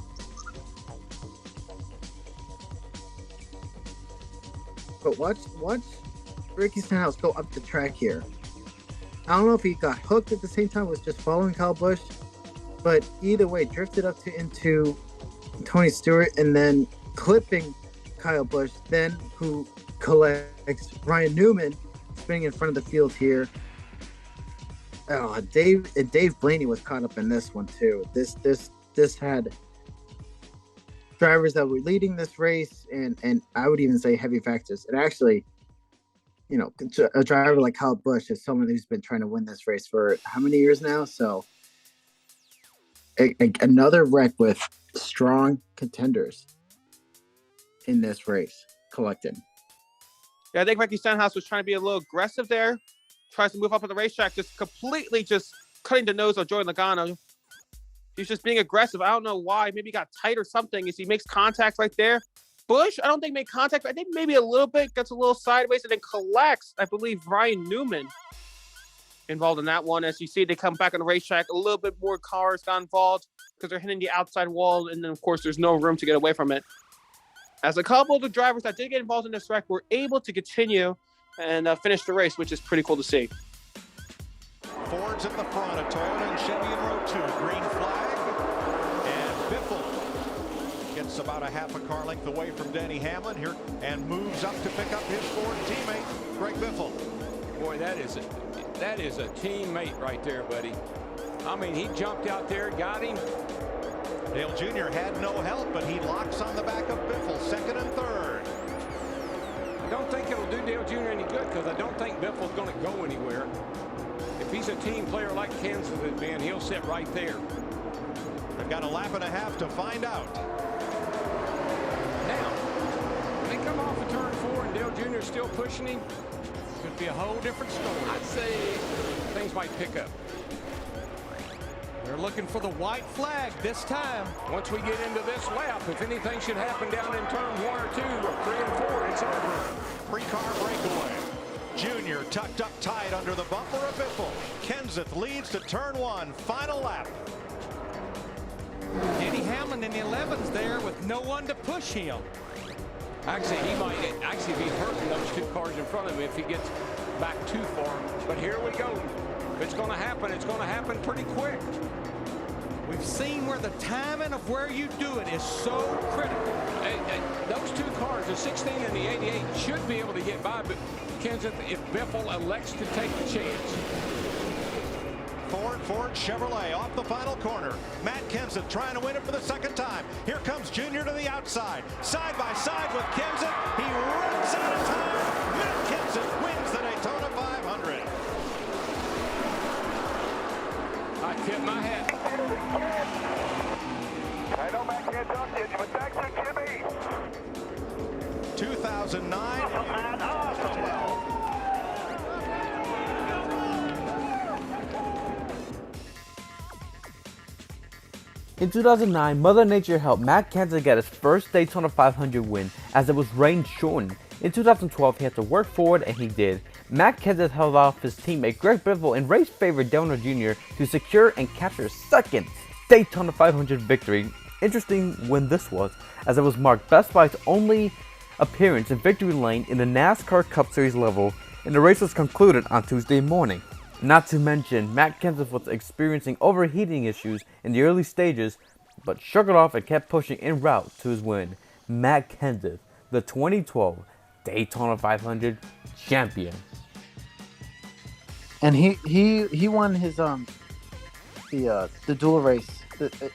But watch Ricky Stenhouse go up the track here. I don't know if he got hooked at the same time, was just following Kyle Busch, but either way, drifted up into Tony Stewart and then clipping Kyle Busch, then who collects Ryan Newman spinning in front of the field here. Oh, Dave Blaney was caught up in this one too. This had drivers that were leading this race, and I would even say heavy factors. And actually, you know, a driver like Kyle Busch is someone who's been trying to win this race for how many years now? So another wreck with strong contenders in this race collected. Yeah, I think Ricky Stenhouse was trying to be a little aggressive there. Tries to move up on the racetrack, just completely just cutting the nose of Joey Logano. He's just being aggressive. I don't know why. Maybe he got tight or something as he makes contact right there. Busch, I don't think made contact. I think maybe a little bit, gets a little sideways, and then collects, I believe, Ryan Newman involved in that one. As you see, they come back on the racetrack. A little bit more cars got involved because they're hitting the outside wall, and then, of course, there's no room to get away from it. As a couple of the drivers that did get involved in this wreck were able to continue and finish the race, which is pretty cool to see. Ford's in the front, a Toyota and Chevy in row 2. Green flag. And Biffle gets about a half a car length away from Denny Hamlin here and moves up to pick up his Ford teammate, Greg Biffle. Boy, that is a teammate right there, buddy. I mean, he jumped out there, got him. Dale Jr. had no help, but he locks on the back of Biffle, second and third. I don't think it'll do Dale Jr. any good because I don't think Biffle's going to go anywhere. If he's a team player like Kansas has been, he'll sit right there. They've got a lap and a half to find out. Now, when they come off of turn 4 and Dale Jr. is still pushing him, could be a whole different story. I'd say things might pick up. They're looking for the white flag this time. Once we get into this lap, if anything should happen down in turn 1 or 2 or 3 and 4, it's over. Three-car breakaway. Junior tucked up tight under the bumper of Biffle. Kenseth leads to turn 1, final lap. Denny Hamlin in the 11s there with no one to push him. Actually, he might actually be hurting those 2 cars in front of him if he gets back too far. But here we go. If it's going to happen, it's going to happen pretty quick. We've seen where the timing of where you do it is so critical. Those 2 cars, the 16 and the 88, should be able to get by Kenseth if Biffle elects to take the chance. Ford Chevrolet off the final corner. Matt Kenseth trying to win it for the second time. Here comes Junior to the outside. Side by side with Kenseth. He runs out of time. Matt Kenseth wins the Daytona 500. I tip my hat. I know Matt can't talk to you, but thanks to Jimmy. 2009. In 2009, Mother Nature helped Matt Kenseth get his first Daytona 500 win as it was rain shortened. In 2012, he had to work forward and he did. Matt Kenseth held off his teammate Greg Biffle and race favorite Dale Jr. to secure and capture his second Daytona 500 victory. Interesting when this was, as it was marked Best Buy's only appearance in victory lane in the NASCAR Cup Series level, and the race was concluded on Tuesday morning. Not to mention, Matt Kenseth was experiencing overheating issues in the early stages, but shook it off and kept pushing en route to his win. Matt Kenseth, the 2012 Daytona 500 champion. And he won his the dual race.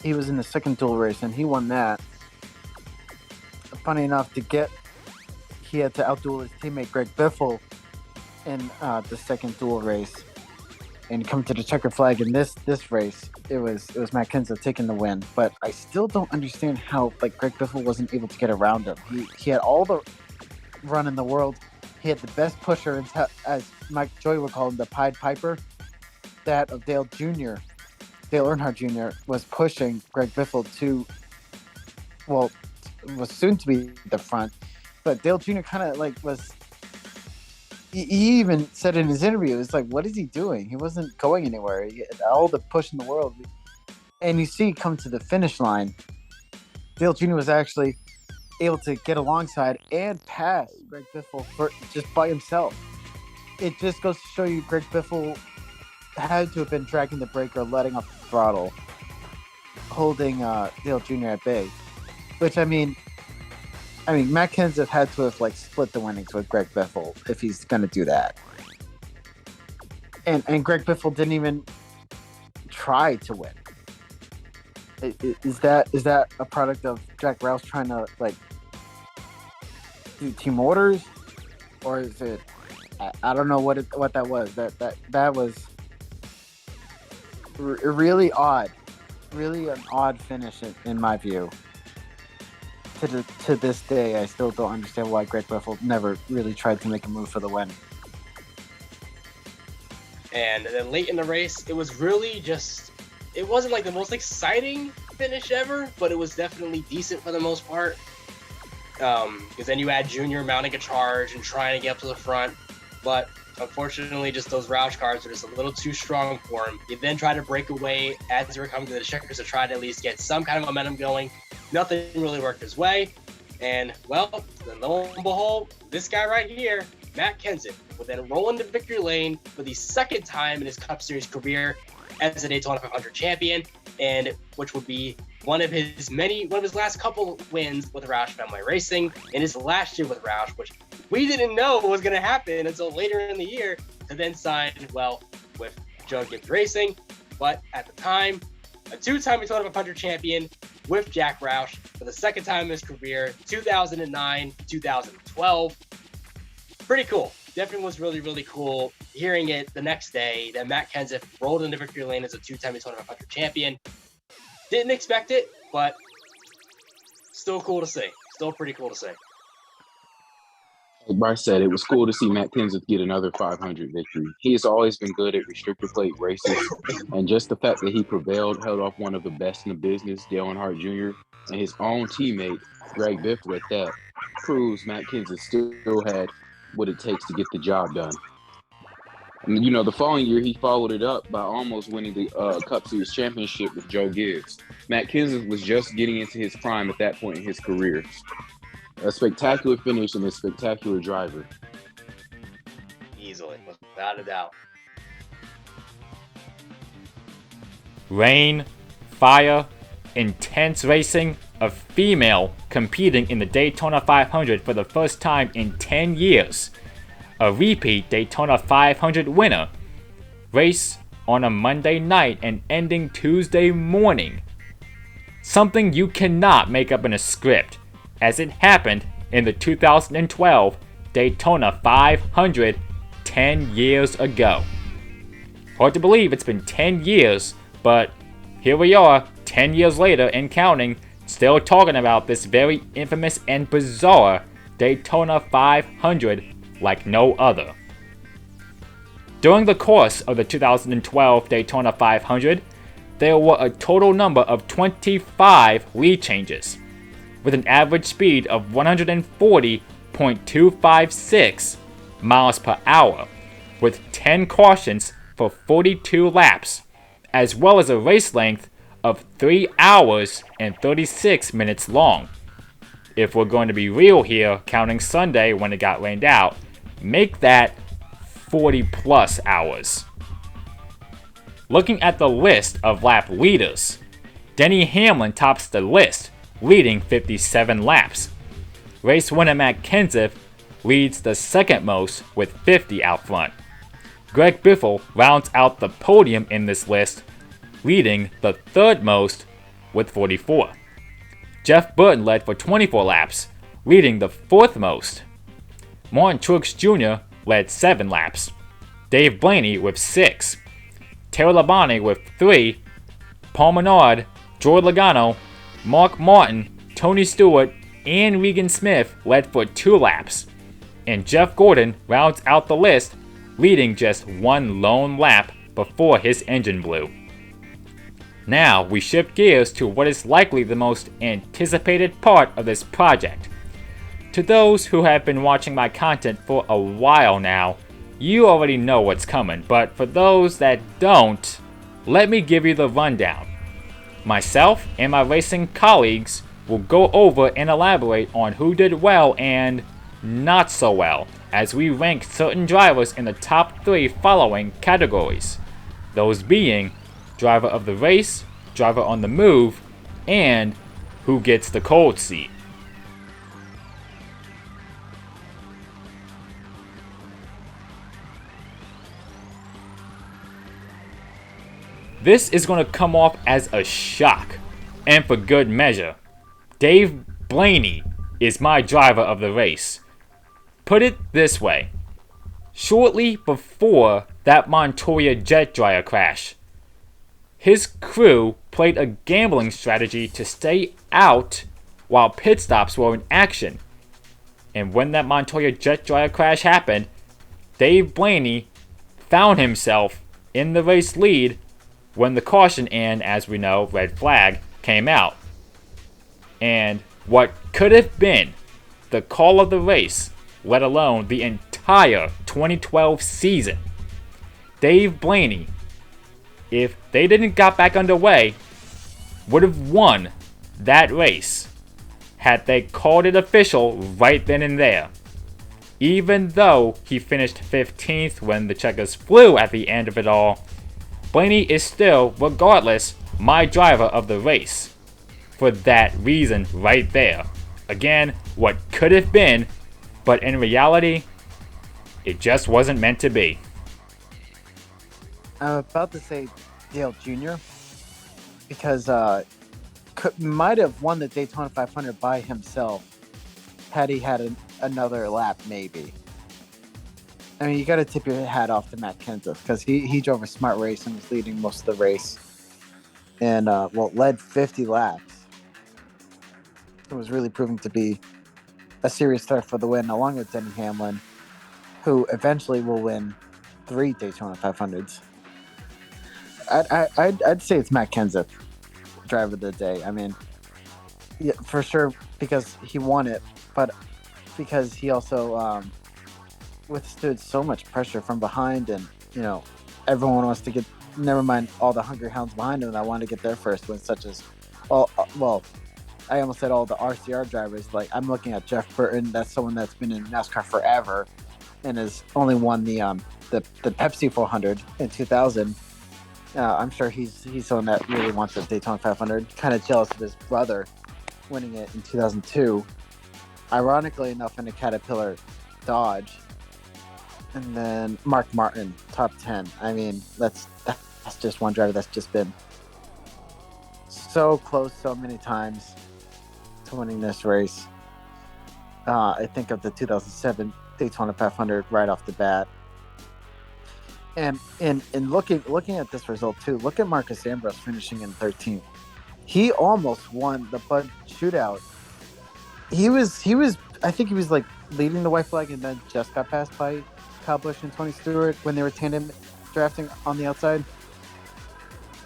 He was in the second dual race, and he won that. Funny enough, he had to outduel his teammate Greg Biffle in the second dual race, and come to the checker flag in this race. It was Matt Kenseth taking the win, but I still don't understand how Greg Biffle wasn't able to get around him. He had all the run in the world. He had the best pusher, as Mike Joy would call him, the Pied Piper, that of Dale Jr. Dale Earnhardt Jr. was pushing Greg Biffle to, well, was soon to be the front, but Dale Jr. kind of like was. He even said in his interview, "It's like, what is he doing? He wasn't going anywhere. He had all the push in the world." And you see, come to the finish line, Dale Jr. was actually able to get alongside and pass Greg Biffle just by himself. It just goes to show you Greg Biffle had to have been dragging the brake or letting off the throttle, holding Dale Jr. at bay. Which, I mean, Matt Kenseth had to have split the winnings with Greg Biffle if he's going to do that. And Greg Biffle didn't even try to win. Is that a product of Jack Roush trying to do team orders, or is it? I don't know what that was. That was really odd, really an odd finish in my view. To this day, I still don't understand why Greg Biffle never really tried to make a move for the win. And then late in the race, it was really just. It wasn't the most exciting finish ever, but it was definitely decent for the most part. Because then you had Junior mounting a charge and trying to get up to the front. But unfortunately, just those Roush cars were just a little too strong for him. He then tried to break away as they were coming to the checkers to try to at least get some kind of momentum going. Nothing really worked his way. And, well, then lo and behold, this guy right here, Matt Kenseth, would then roll into victory lane for the second time in his Cup Series career as a Daytona 500 champion, and which would be one of his last couple wins with Roush Fenway Racing in his last year with Roush, which we didn't know was going to happen until later in the year, to then sign, with Joe Gibbs Racing. But at the time, a two-time Daytona 500 champion with Jack Roush for the second time in his career, 2009, 2012. Pretty cool. Definitely was really, really cool hearing it the next day that Matt Kenseth rolled into victory lane as a two-time Daytona 500 champion. Didn't expect it, but still cool to see. Still pretty cool to see. Like Bryce said, it was cool to see Matt Kenseth get another 500 victory. He has always been good at restrictor plate races, and just the fact that he prevailed, held off one of the best in the business, Dale Earnhardt Jr., and his own teammate, Greg Biffle, at that, proves Matt Kenseth still had what it takes to get the job done. And, the following year, he followed it up by almost winning the Cup Series championship with Joe Gibbs. Matt Kenseth was just getting into his prime at that point in his career. A spectacular finish and a spectacular driver. Easily, without a doubt. Rain, fire, intense racing, a female competing in the Daytona 500 for the first time in 10 years. A repeat Daytona 500 winner. Race on a Monday night and ending Tuesday morning. Something you cannot make up in a script, as it happened in the 2012 Daytona 500 10 years ago. Hard to believe it's been 10 years, but here we are, 10 years later and counting, still talking about this very infamous and bizarre Daytona 500 like no other. During the course of the 2012 Daytona 500, there were a total number of 25 lead changes, with an average speed of 140.256 miles per hour, with 10 cautions for 42 laps, as well as a race length of 3 hours and 36 minutes long. If we're going to be real here, counting Sunday when it got rained out, make that 40 plus hours. Looking at the list of lap leaders, Denny Hamlin tops the list, leading 57 laps. Race winner Matt Kenseth leads the second most with 50 out front. Greg Biffle rounds out the podium in this list, leading the third most with 44. Jeff Burton led for 24 laps, leading the fourth most. Martin Truex Jr. led 7 laps. Dave Blaney with 6. Terry Labonte with 3. Paul Menard, Joey Logano, Mark Martin, Tony Stewart, and Regan Smith led for 2 laps. And Jeff Gordon rounds out the list, leading just 1 lone lap before his engine blew. Now we shift gears to what is likely the most anticipated part of this project. To those who have been watching my content for a while now, you already know what's coming, but for those that don't, let me give you the rundown. Myself and my racing colleagues will go over and elaborate on who did well and not so well, as we rank certain drivers in the top 3 following categories. Those being driver of the race, driver on the move, and who gets the cold seat. This is going to come off as a shock, and for good measure. Dave Blaney is my driver of the race. Put it this way. Shortly before that Montoya jet dryer crash, his crew played a gambling strategy to stay out while pit stops were in action. And when that Montoya jet dryer crash happened, Dave Blaney found himself in the race lead when the caution and, as we know, red flag came out. And what could have been the call of the race, let alone the entire 2012 season, Dave Blaney, if they didn't got back underway, would have won that race had they called it official right then and there. Even though he finished 15th when the checkers flew at the end of it all, Blaney is still, regardless, my driver of the race. For that reason right there. Again, what could have been, but in reality, it just wasn't meant to be. I'm about to say Dale Jr. because might have won the Daytona 500 by himself had he had another lap, maybe. I mean, you got to tip your hat off to Matt Kenseth because he drove a smart race and was leading most of the race, and led 50 laps. It was really proving to be a serious threat for the win, along with Denny Hamlin, who eventually will win 3 Daytona 500s. I'd say it's Matt Kenseth, driver of the day. I mean, yeah, for sure, because he won it, but because he also withstood so much pressure from behind, and everyone wants to get. Never mind all the hungry hounds behind him that want to get their first win, such as, I almost said all the RCR drivers. Like, I'm looking at Jeff Burton. That's someone that's been in NASCAR forever and has only won the Pepsi 400 in 2000. I'm sure he's someone that really wants the Daytona 500. Kind of jealous of his brother winning it in 2002. Ironically enough, in a Caterpillar Dodge. And then Mark Martin, top 10. I mean, that's just one driver that's just been so close so many times to winning this race. I think of the 2007 Daytona 500 right off the bat. And in looking at this result too, look at Marcus Ambrose finishing in 13th. He almost won the Bud Shootout. He was I think he was like leading the white flag and then just got passed by Kyle Busch and Tony Stewart when they were tandem drafting on the outside.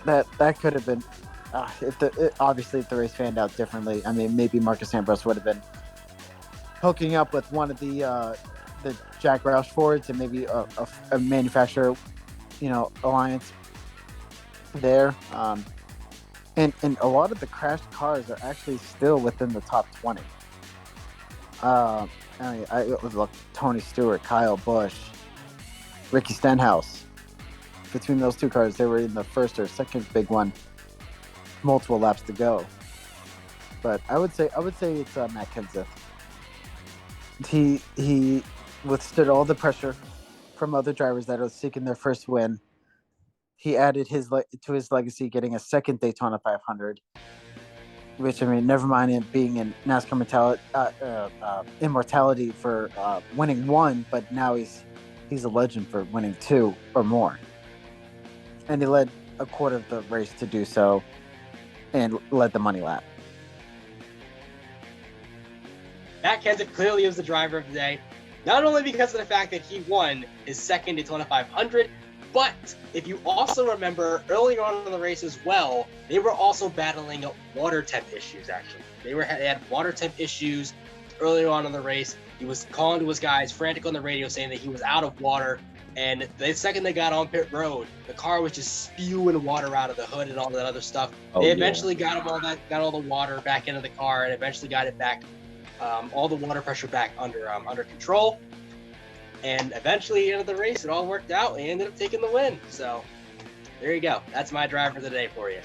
That could have been obviously if the race fanned out differently. I mean, maybe Marcus Ambrose would have been hooking up with one of the Jack Roush Fords and maybe a manufacturer, alliance there. And a lot of the crashed cars are actually still within the top 20. It was like Tony Stewart, Kyle Busch, Ricky Stenhouse. Between those two cars, they were in the first or second big one. Multiple laps to go. But I would say it's Matt Kenseth. He withstood all the pressure from other drivers that are seeking their first win. He added to his legacy, getting a second Daytona 500, which, I mean, never mind it being in NASCAR immortality for winning one, but now he's a legend for winning 2 or more. And he led a quarter of the race to do so and led the money lap. Matt Kenseth clearly was the driver of the day, not only because of the fact that he won his second Daytona 500, But if you also remember early on in the race as well, they were also battling water temp issues, actually. They had water temp issues early on in the race. He was calling to his guys, frantic on the radio, saying that he was out of water. And the second they got on pit road, the car was just spewing water out of the hood and all that other stuff. They eventually got all the water back into the car, and eventually got it back, all the water pressure back under control. And eventually, at the end of the race, it all worked out. And he ended up taking the win. So there you go. That's my driver of the day for you.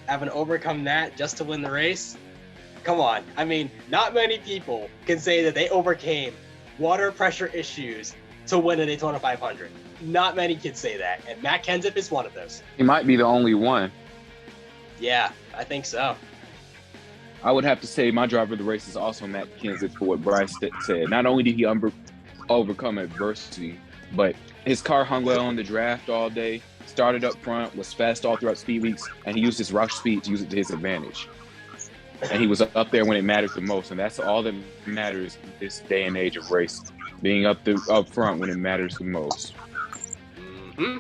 Having overcome that just to win the race. Come on. I mean, not many people can say that they overcame water pressure issues to win a Daytona 500. Not many kids say that, and Matt Kenseth is one of those. He might be the only one. Yeah, I think so. I would have to say my driver of the race is also Matt Kenseth for what Bryce said. Not only did he overcome adversity, but his car hung well on the draft all day, started up front, was fast all throughout speed weeks, and he used his rush speed to use it to his advantage. And he was up there when it mattered the most, and that's all that matters in this day and age of race. Being up front when it matters the most. Mm-hmm.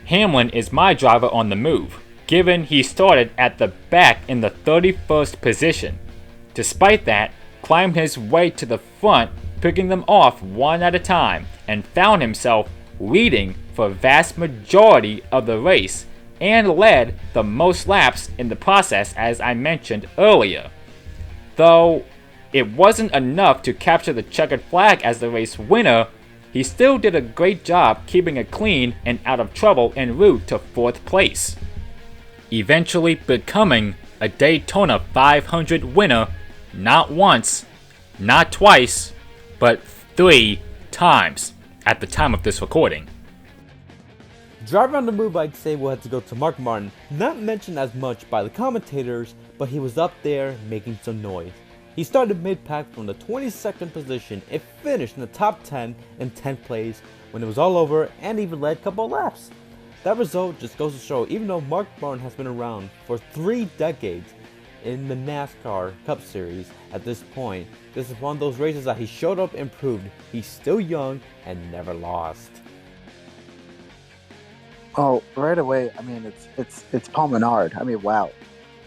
Hamlin is my driver on the move, given he started at the back in the 31st position. Despite that, climbed his way to the front, picking them off one at a time, and found himself leading for a vast majority of the race, and led the most laps in the process, as I mentioned earlier. Though it wasn't enough to capture the checkered flag as the race winner, he still did a great job keeping it clean and out of trouble en route to 4th place, eventually becoming a Daytona 500 winner not once, not twice, but 3 times at the time of this recording. Driver on the move, I'd say we'll have to go to Mark Martin. Not mentioned as much by the commentators, but he was up there making some noise. He started mid-pack from the 22nd position and finished in the top 10 in 10th place when it was all over, and even led a couple laps. That result just goes to show, even though Mark Martin has been around for 3 decades in the NASCAR Cup Series at this point, this is one of those races that he showed up and proved he's still young and never lost. Oh, right away. I mean, it's Paul Menard. I mean, wow.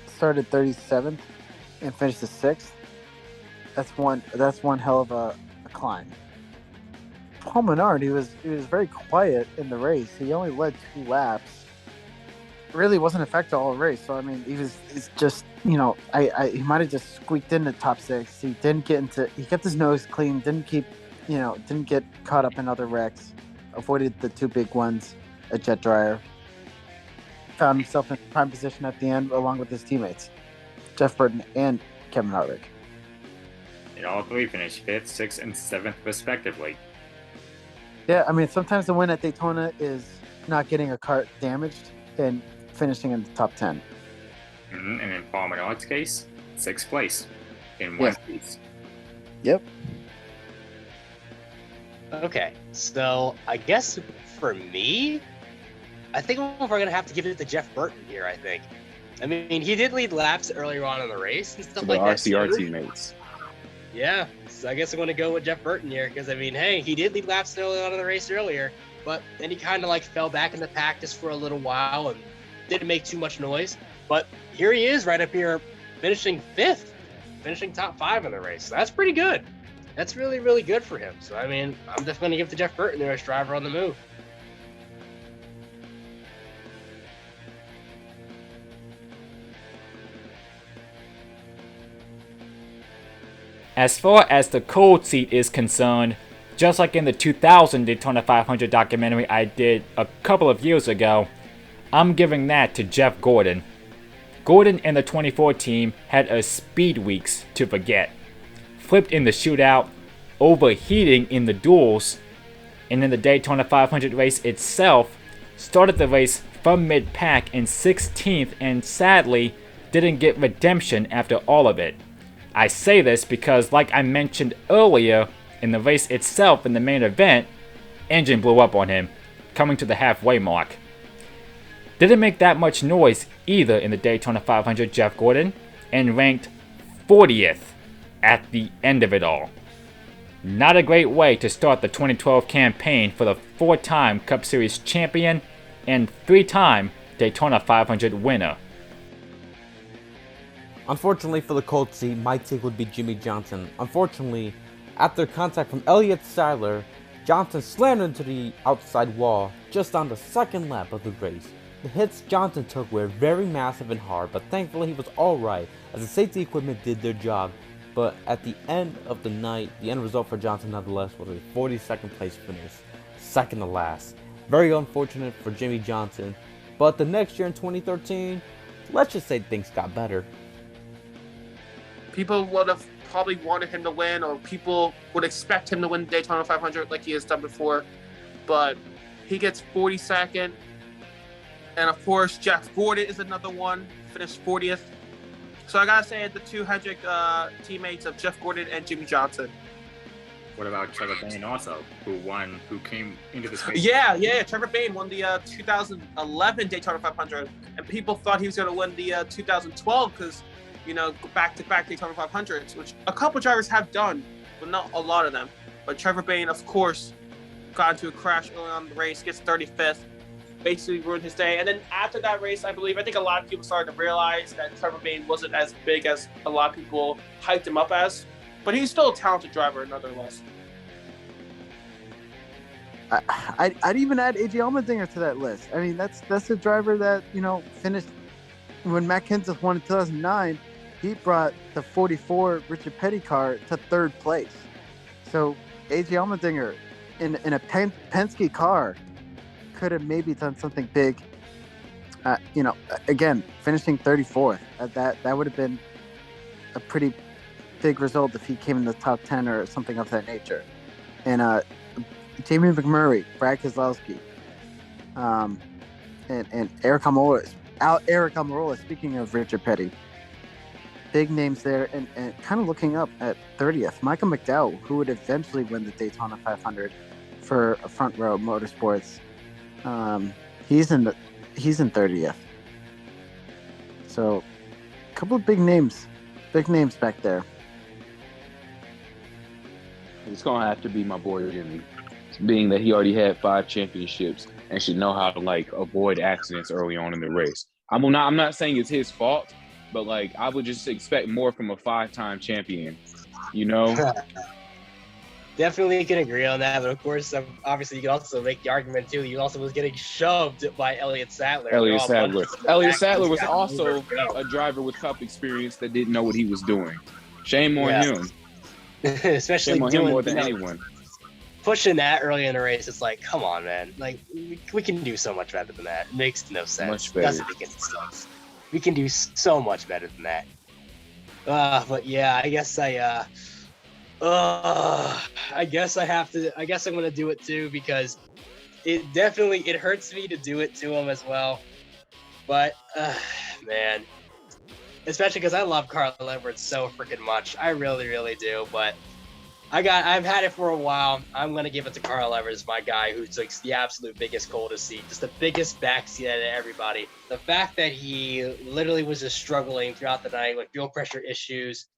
Started 37th and finished the 6th. That's one hell of a climb. Paul Menard, he was very quiet in the race. He only led 2 laps. Really wasn't affected all the race. So I mean, it's just, you know, he might have just squeaked in the top 6. He didn't get into. He kept his nose clean. Didn't get caught up in other wrecks. Avoided the 2 big ones. A jet dryer. Found himself in prime position at the end along with his teammates, Jeff Burton and Kevin Harvick. And all 3 finished 5th, 6th, and 7th respectively. Yeah, I mean, sometimes the win at Daytona is not getting a car damaged and finishing in the top 10. And in Paul Menard's case, 6th place in 1 piece. Yep. Okay, so I guess for me, I think we're going to have to give it to Jeff Burton here, I think. I mean, he did lead laps earlier on in the race and stuff So like the that. RCR too. teammates. Yeah, so I guess I'm going to go with Jeff Burton here because, I mean, hey, he did lead laps early on in the race earlier, but then he kind of like fell back in the pack just for a little while and didn't make too much noise. But here he is right up here finishing 5th, finishing top 5 in the race. So that's pretty good. That's really, really good for him. So, I mean, I'm definitely going to give it to Jeff Burton there as driver on the move. As far as the cold seat is concerned, just like in the 2000 Daytona 500 documentary I did a couple of years ago, I'm giving that to Jeff Gordon. Gordon and the 24 team had a speed weeks to forget. Flipped in the shootout, overheating in the duels, and in the Daytona 500 race itself, started the race from mid-pack in 16th and sadly didn't get redemption after all of it. I say this because, like I mentioned earlier, in the race itself in the main event, engine blew up on him, coming to the halfway mark. Didn't make that much noise either in the Daytona 500 Jeff Gordon. and ranked 40th at the end of it all. Not a great way to start the 2012 campaign for the 4-time Cup Series champion and 3-time Daytona 500 winner. Unfortunately for the Colts, my take would be Jimmy Johnson. Unfortunately, after contact from Elliott Sadler, Johnson slammed into the outside wall just on the second lap of the race. The hits Johnson took were very massive and hard, but thankfully he was alright as the safety equipment did their job. But at the end of the night, the end result for Johnson nonetheless was a 42nd place finish, second to last. Very unfortunate for Jimmy Johnson, but the next year in 2013, let's just say things got better. People would have probably wanted him to win, or people would expect him to win the Daytona 500 like he has done before, but he gets 42nd. And of course, Jeff Gordon is another one, finished 40th. So I gotta say the two Hendrick teammates of Jeff Gordon and Jimmy Johnson. What about Trevor Bayne also, who came into the space? Yeah. Trevor Bayne won the 2011 Daytona 500, and people thought he was gonna win the 2012 because, back-to-back Daytona 500s, which a couple drivers have done, but not a lot of them. But Trevor Bayne, of course, got into a crash early on in the race, gets 35th. Basically ruined his day. And then after that race, I think a lot of people started to realize that Trevor Bayne wasn't as big as a lot of people hyped him up as, but he's still a talented driver nonetheless. I'd even add AJ Allmendinger to that list. I mean, that's a driver that, finished when Matt Kenseth won in 2009. He brought the 44 Richard Petty car to third place. So AJ Allmendinger in a Penske car could have maybe done something big. Again, finishing 34th. That would have been a pretty big result if he came in the top 10 or something of that nature. And Jamie McMurray, Brad Keselowski, and Eric Almirola. Speaking of Richard Petty, big names there, and kind of looking up at 30th, Michael McDowell, who would eventually win the Daytona 500 for Front Row Motorsports. He's in 30th. So, a couple of big names back there. It's gonna have to be my boy Jimmy, being that he already had 5 championships and should know how to avoid accidents early on in the race. I'm not saying it's his fault, but I would just expect more from a 5-time champion. Definitely can agree on that, but of course, obviously, you can also make the argument too. He also was getting shoved by Elliott Sadler. Elliott Sadler was also a driver with Cup experience that didn't know what he was doing. Shame on him. Especially Shame on him more than anyone. Pushing that early in the race, it's like, come on, man. We can do so much better than that. It makes no sense. Much better. Doesn't make any sense. We can do so much better than that. But yeah, I guess I'm gonna do it too, because it hurts me to do it to him as well. But man, especially because I love Carl Edwards so freaking much. I really, really do. But I've had it for a while. I'm gonna give it to Carl Edwards, my guy, who took the absolute biggest coldest seat, just the biggest backseat out of everybody. The fact that he literally was just struggling throughout the night with fuel pressure issues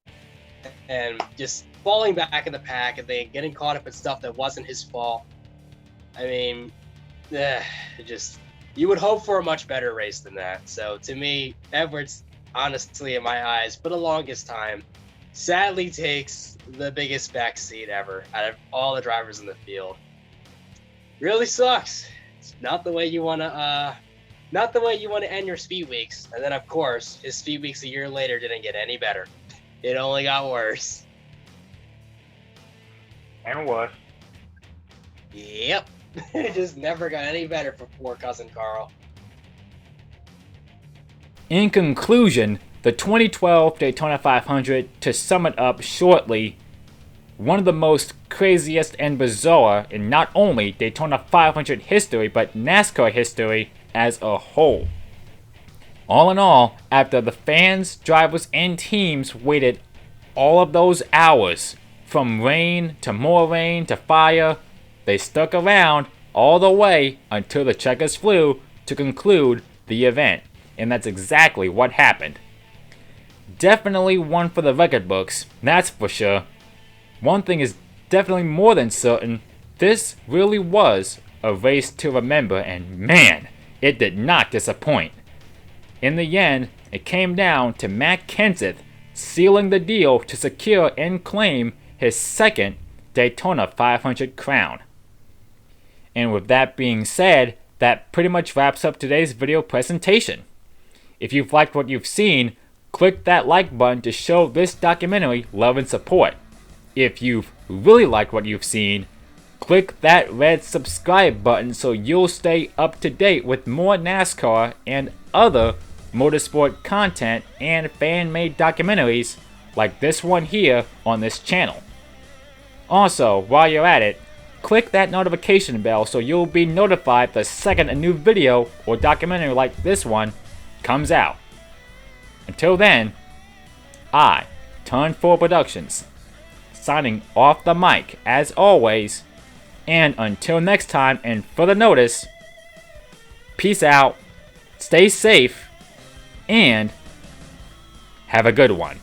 and just falling back in the pack and then getting caught up in stuff that wasn't his fault. I mean, you would hope for a much better race than that. So to me, Edwards, honestly, in my eyes, for the longest time, sadly takes the biggest backseat ever out of all the drivers in the field. Really sucks. It's not the way you want to end your speed weeks. And then, of course, his speed weeks a year later didn't get any better. It only got worse. And worse. Yep. It just never got any better for poor cousin Carl. In conclusion, the 2012 Daytona 500, to sum it up shortly, one of the most craziest and bizarre in not only Daytona 500 history, but NASCAR history as a whole. All in all, after the fans, drivers, and teams waited all of those hours, from rain to more rain to fire, they stuck around all the way until the checkers flew to conclude the event. And that's exactly what happened. definitely one for the record books, that's for sure. One thing is definitely more than certain, this really was a race to remember, and man, it did not disappoint. In the end, it came down to Matt Kenseth sealing the deal to secure and claim his second Daytona 500 crown. And with that being said, that pretty much wraps up today's video presentation. If you've liked what you've seen, click that like button to show this documentary love and support. If you've really liked what you've seen, click that red subscribe button so you'll stay up to date with more NASCAR and other motorsport content and fan-made documentaries like this one here on this channel. Also, while you're at it, click that notification bell so you'll be notified the second a new video or documentary like this one comes out. Until then, I, Turn 4 Productions, signing off the mic as always, and until next time and further notice, peace out, stay safe, and have a good one.